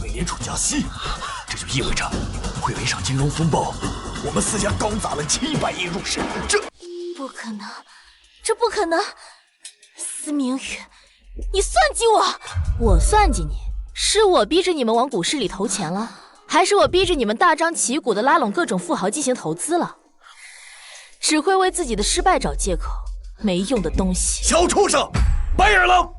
美联储加息？这就意味着会有一场金融风暴。我们私家刚砸了700亿入市，这不可能，这不可能！司明宇，你算计我！我算计你？是我逼着你们往股市里投钱了，还是我逼着你们大张旗鼓的拉拢各种富豪进行投资了？只会为自己的失败找借口，没用的东西！小畜生，白眼狼！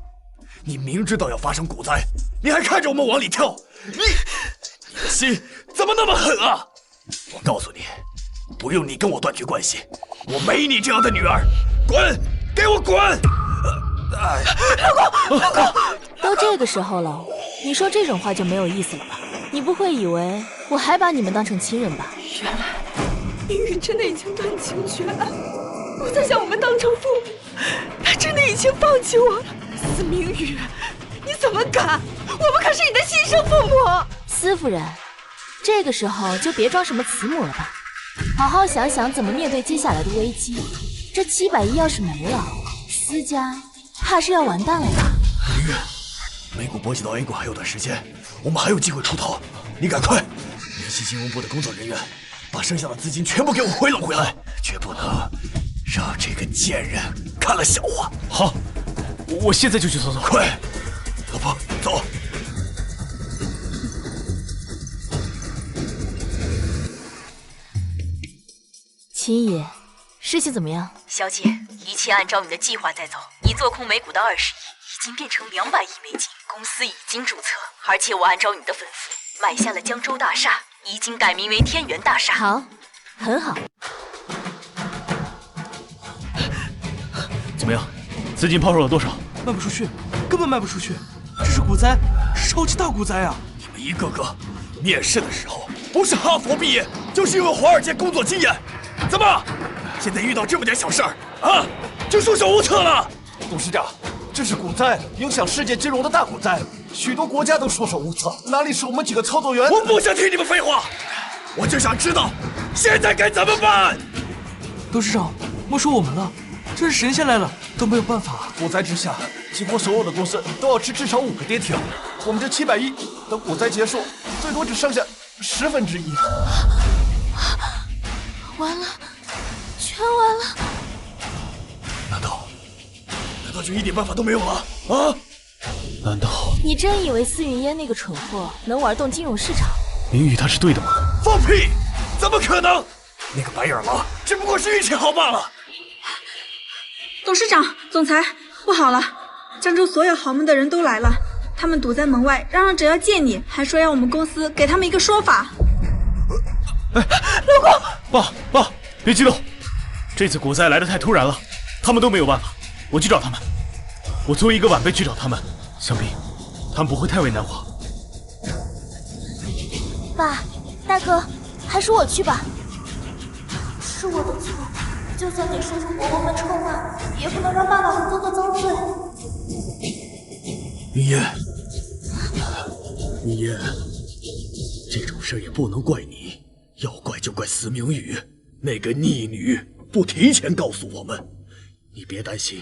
你明知道要发生股灾，你还看着我们往里跳，你的心怎么那么狠啊！我告诉你，不用你跟我断绝关系，我没你这样的女儿，滚，给我滚！老公，都这个时候了，你说这种话就没有意思了吧？你不会以为我还把你们当成亲人吧？原来明宇真的已经断情绝爱，不再将我们当成父母，他真的已经放弃我了。司明宇，你怎么敢？我们可是你的亲生父母。司夫人，这个时候就别装什么慈母了吧，好好想想怎么面对接下来的危机。这700亿要是没了，司家怕是要完蛋了吧？明宇，美股波及到 A 股还有段时间，我们还有机会出头，你赶快联系金融部的工作人员，把剩下的资金全部给我回笼回来，绝不能让这个贱人看了笑话。好，我现在就去搜搜。快，老婆，走。秦爷，事情怎么样？小姐，一切按照你的计划在走。你做空美股的20亿已经变成200亿美金，公司已经注册，而且我按照你的吩咐买下了江州大厦，已经改名为天元大厦。好，很好。怎么样？资金抛售了多少？卖不出去，根本卖不出去。这是股灾，是超级大股灾啊！你们一个个面试的时候不是哈佛毕业，就是因为华尔街工作经验。怎么，现在遇到这么点小事儿啊，就束手无策了？董事长，这是股灾，影响世界金融的大股灾，许多国家都束手无策，哪里是我们几个操作员？我不想听你们废话，我就想知道现在该怎么办。董事长，莫说我们了，这是神仙来了都没有办法。股灾之下，几乎所有的公司都要吃至少5个跌停，我们这700亿等股灾结束，最多只剩下1/10。完了，全完了！难道就一点办法都没有了啊？难道你真以为司云烟那个蠢货能玩动金融市场？明宇他是对的吗？放屁！怎么可能？那个白眼狼只不过是运气好罢了。董事长、总裁，不好了！江州所有豪门的人都来了，他们堵在门外，嚷嚷着要见你，还说要我们公司给他们一个说法。老公，爸，别激动，这次股灾来得太突然了，他们都没有办法，我去找他们。我作为一个晚辈去找他们，想必他们不会太为难我。爸，大哥，还是我去吧。是我的错，就算给叔叔伯伯们臭骂，也不能让爸爸和哥哥遭罪。云烟，这种事也不能怪你，要怪就怪司明宇那个逆女不提前告诉我们。你别担心，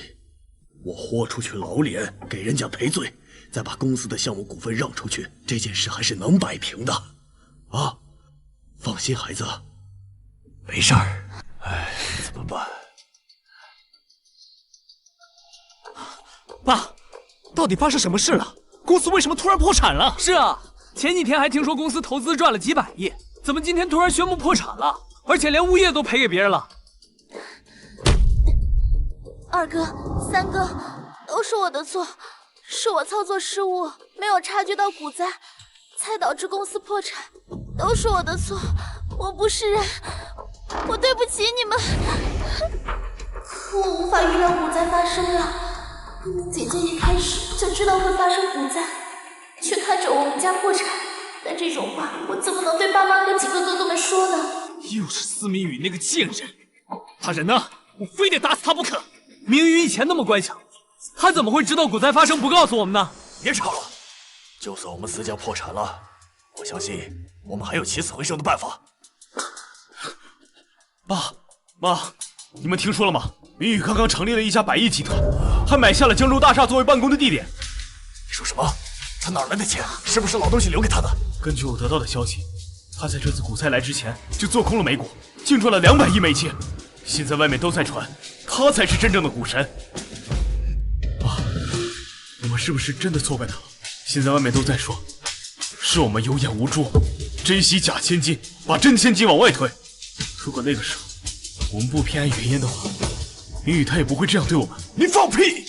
我豁出去老脸给人家赔罪，再把公司的项目股份让出去，这件事还是能摆平的。啊，放心，孩子，没事儿。哎，怎么办？爸，到底发生什么事了？公司为什么突然破产了？是啊，前几天还听说公司投资赚了几百亿，怎么今天突然宣布破产了？而且连物业都赔给别人了。二哥、三哥，都是我的错，是我操作失误，没有察觉到股灾，才导致公司破产，都是我的错，我不是人，我对不起你们。我无法预料股灾发生了，姐姐一开始就知道会发生股灾，却看着我们家破产，但这种话我怎么能对爸妈和几个哥哥们说呢？又是司明宇那个贱人，他人呢？我非得打死他不可。明宇以前那么乖巧，他怎么会知道股灾发生不告诉我们呢？别吵了，就算我们司家破产了，我相信我们还有起死回生的办法。爸妈，你们听说了吗？明宇刚刚成立了一家100亿集团，还买下了江州大厦作为办公的地点。你说什么？他哪来的钱？是不是老东西留给他的？根据我得到的消息，他在这次股灾来之前就做空了美股，净赚了200亿美金。现在外面都在传，他才是真正的股神。爸，我们是不是真的错怪他了？现在外面都在说，是我们有眼无珠，珍惜假千金，把真千金往外推。如果那个时候我们不偏爱云烟的话，明宇他也不会这样对我们。你放屁！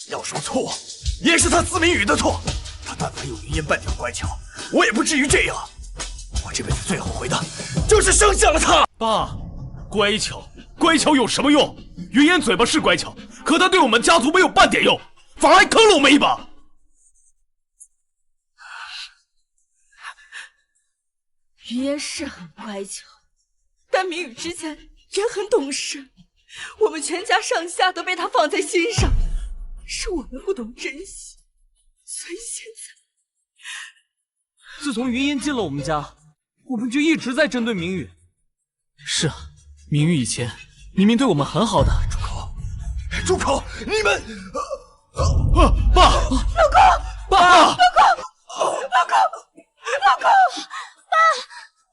要说错，也是他司明宇的错。他但凡有云烟半点乖巧，我也不至于这样。我这辈子最后悔的就是生下了他。爸，乖巧有什么用？云烟嘴巴是乖巧，可他对我们家族没有半点用。反而还坑了我们一把。云烟是很乖巧，但明宇之前也很懂事，我们全家上下都被他放在心上，是我们不懂珍惜，所以现在。自从云烟进了我们家，我们就一直在针对明宇。是啊，明宇以前明明对我们很好的。住口！你们，爸，老公，爸，老公，老公，老公，爸，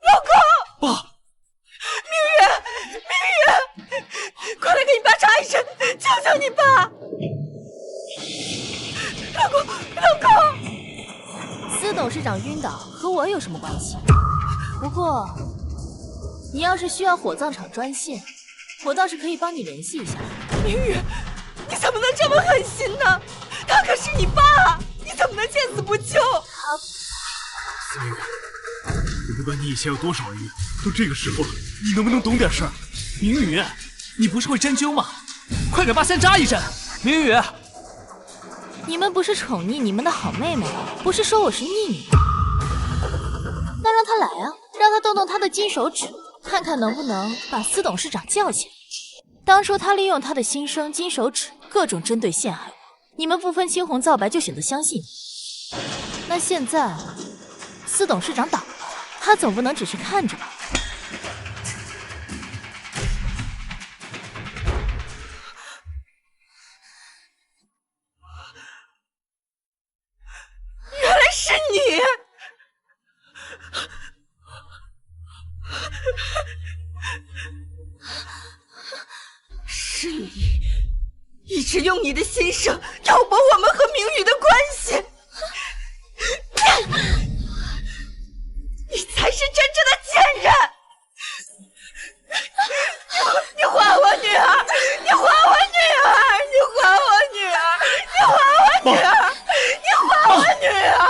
老公，爸，明宇，快来给你爸查一针，求求你爸！老公，老公，司董事长晕倒和我有什么关系？不过，你要是需要火葬场专线，我倒是可以帮你联系一下。明宇，你怎么能这么狠心呢？他可是你爸，你怎么能见死不救？司明宇，我不管你以前有多少人，都这个时候了，你能不能懂点事儿？明宇，你不是会针灸吗？快给爸先扎一针。明宇，你们不是宠溺你们的好妹妹，不是说我是逆女吗？那让她来啊，让她动动她的金手指，看看能不能把司董事长叫起来。当初他利用他的新生金手指各种针对陷害我，你们不分青红皂白就选择相信。那现在司董事长倒了，他总不能只是看着吧？原来是你！是你一直用你的心声挑拨我们和明宇的关系，你才是真正的贱人！你还我女儿！你还我女儿！你还我女儿！你还我女儿！你还我女儿！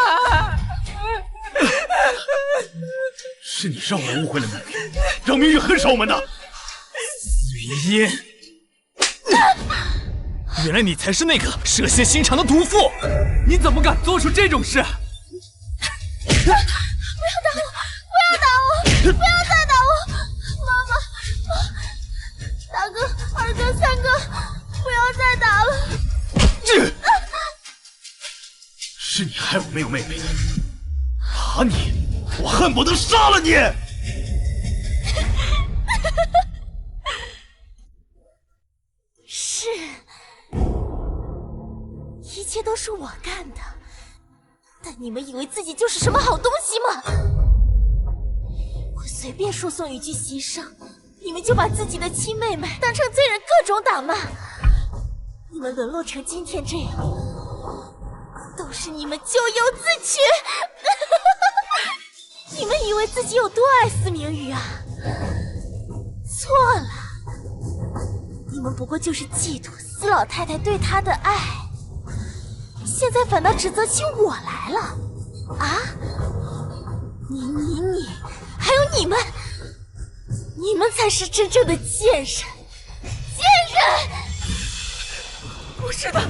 是你让我误会了明宇，让明宇恨上我们的。云烟。原来你才是那个蛇蝎心肠的毒妇！你怎么敢做出这种事？不要打我！不要打我！不要再打我！妈妈、大哥、二哥、三哥，不要再打了！是你害我没有妹妹的，打你，我恨不得杀了你！是。一切都是我干的，但你们以为自己就是什么好东西吗？我随便输送一句牺牲，你们就把自己的亲妹妹当成罪人各种打骂。你们沦落成今天这样，都是你们咎由自取。你们以为自己有多爱司明宇啊？错了，你们不过就是嫉妒司老太太对他的爱。现在反倒指责起我来了，啊！你，还有你们才是真正的贱人！贱人！不是的，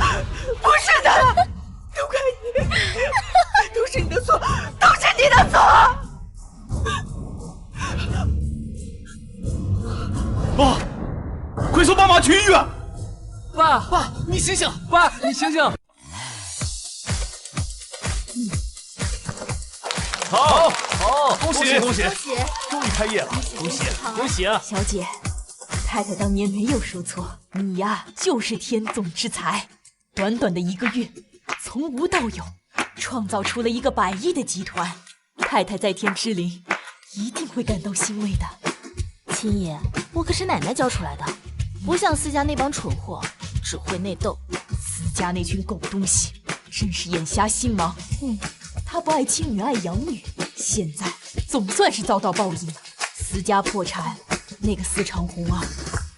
不是的，都怪你，都是你的错，都是你的错！爸，快送爸妈去医院！爸，你醒醒！爸，你醒醒！好，恭喜！终于开业了，恭喜啊！小姐，太太当年没有说错，你呀就是天纵之才，短短的1个月，从无到有，创造出了一个100亿的集团。太太在天之灵，一定会感到欣慰的。亲爷，我可是奶奶教出来的，不像司家那帮蠢货，只会内斗。司家那群狗东西，真是眼瞎心盲。他不爱亲女爱养女，现在总算是遭到报应了。司家破产，那个司长红啊，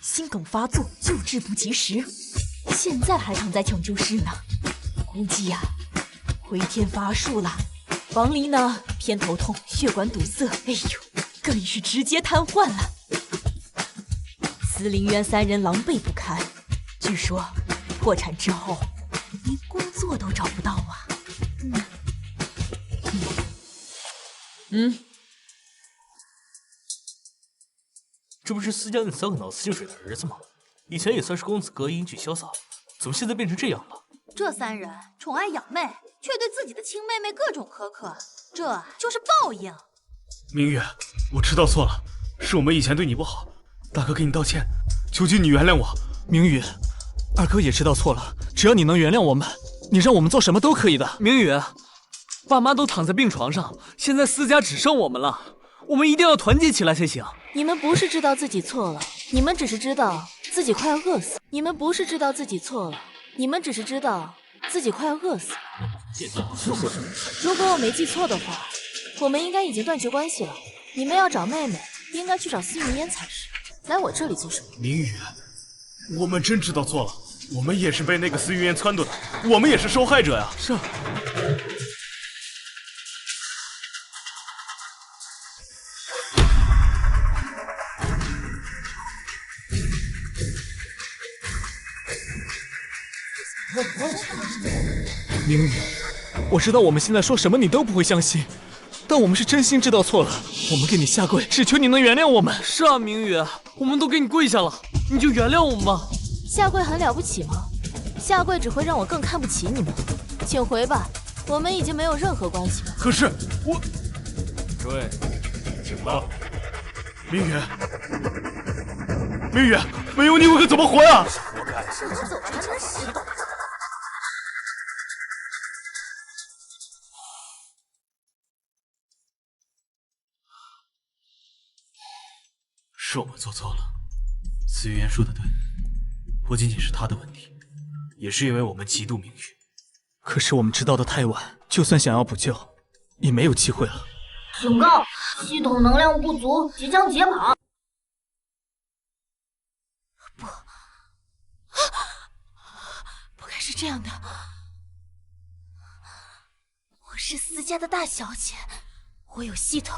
心梗发作，救治不及时，现在还躺在抢救室呢。估计呀，回天乏术了。王离呢，偏头痛，血管堵塞，哎呦，更是直接瘫痪了。司林渊3人狼狈不堪，据说破产之后，连工作都找不到啊！这不是私家那3个脑死进水的儿子吗？以前也算是公子哥，英俊潇洒，怎么现在变成这样了？这3人宠爱养妹，却对自己的亲妹妹各种苛刻，这就是报应。明月，我知道错了，是我们以前对你不好，大哥给你道歉，求求你原谅我。明宇，二哥也知道错了，只要你能原谅我们，你让我们做什么都可以的。明宇，爸妈都躺在病床上，现在私家只剩我们了，我们一定要团结起来才行。你们不是知道自己错了，你们只是知道自己快要饿死。你们不是知道自己错了，你们只是知道自己快要饿死。如果我没记错的话，我们应该已经断绝关系了。你们要找妹妹，应该去找司云烟才是，来我这里做什么？明宇，我们真知道错了，我们也是被那个司云烟撺掇的，我们也是受害者呀。是。明宇，我知道我们现在说什么你都不会相信，但我们是真心知道错了，我们给你下跪，只求你能原谅我们。是啊，明宇，我们都给你跪下了，你就原谅我们吧。下跪很了不起吗？下跪只会让我更看不起你们。请回吧，我们已经没有任何关系了。可是我，诸位，请吧。明宇，明宇，没有你我可怎么活呀？活该！怎么走还真是懂。是我们做错了，司云言说的对，不仅仅是他的问题，也是因为我们嫉妒明宇。可是我们知道的太晚，就算想要补救，也没有机会了。警告！系统能量不足，即将解码。不该是这样的。我是私家的大小姐，我有系统，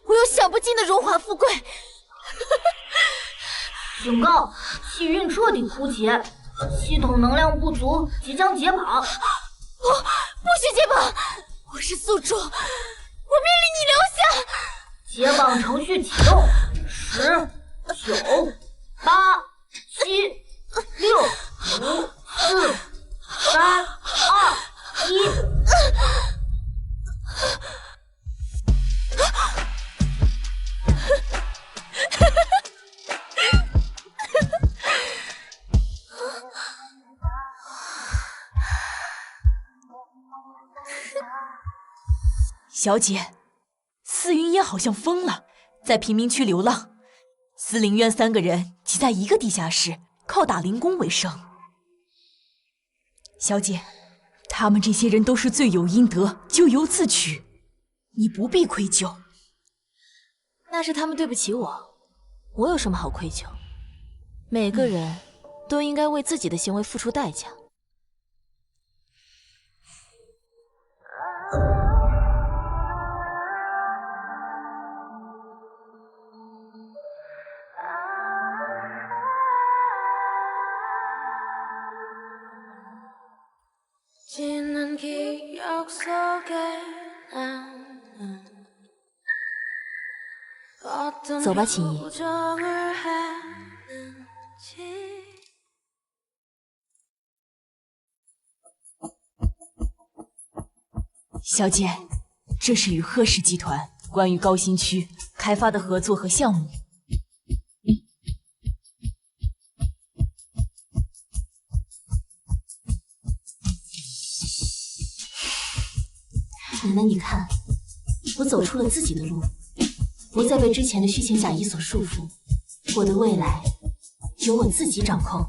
我有享不尽的荣华富贵。警告！气运彻底枯竭，系统能量不足，即将解码。不许解绑！我是宿主，我命令你留下。解绑程序启动，10、9、8、7、6、5、4、3、2、1。小姐，司云烟好像疯了，在贫民区流浪。司灵渊3个人挤在一个地下室，靠打零工为生。小姐，他们这些人都是罪有应得，咎由自取，你不必愧疚。那是他们对不起我，我有什么好愧疚？每个人都应该为自己的行为付出代价。走吧，秦怡。小姐，这是与贺氏集团关于高新区开发的合作和项目。奶奶，你看，我走出了自己的路，不再被之前的虚情假意所束缚，我的未来由我自己掌控。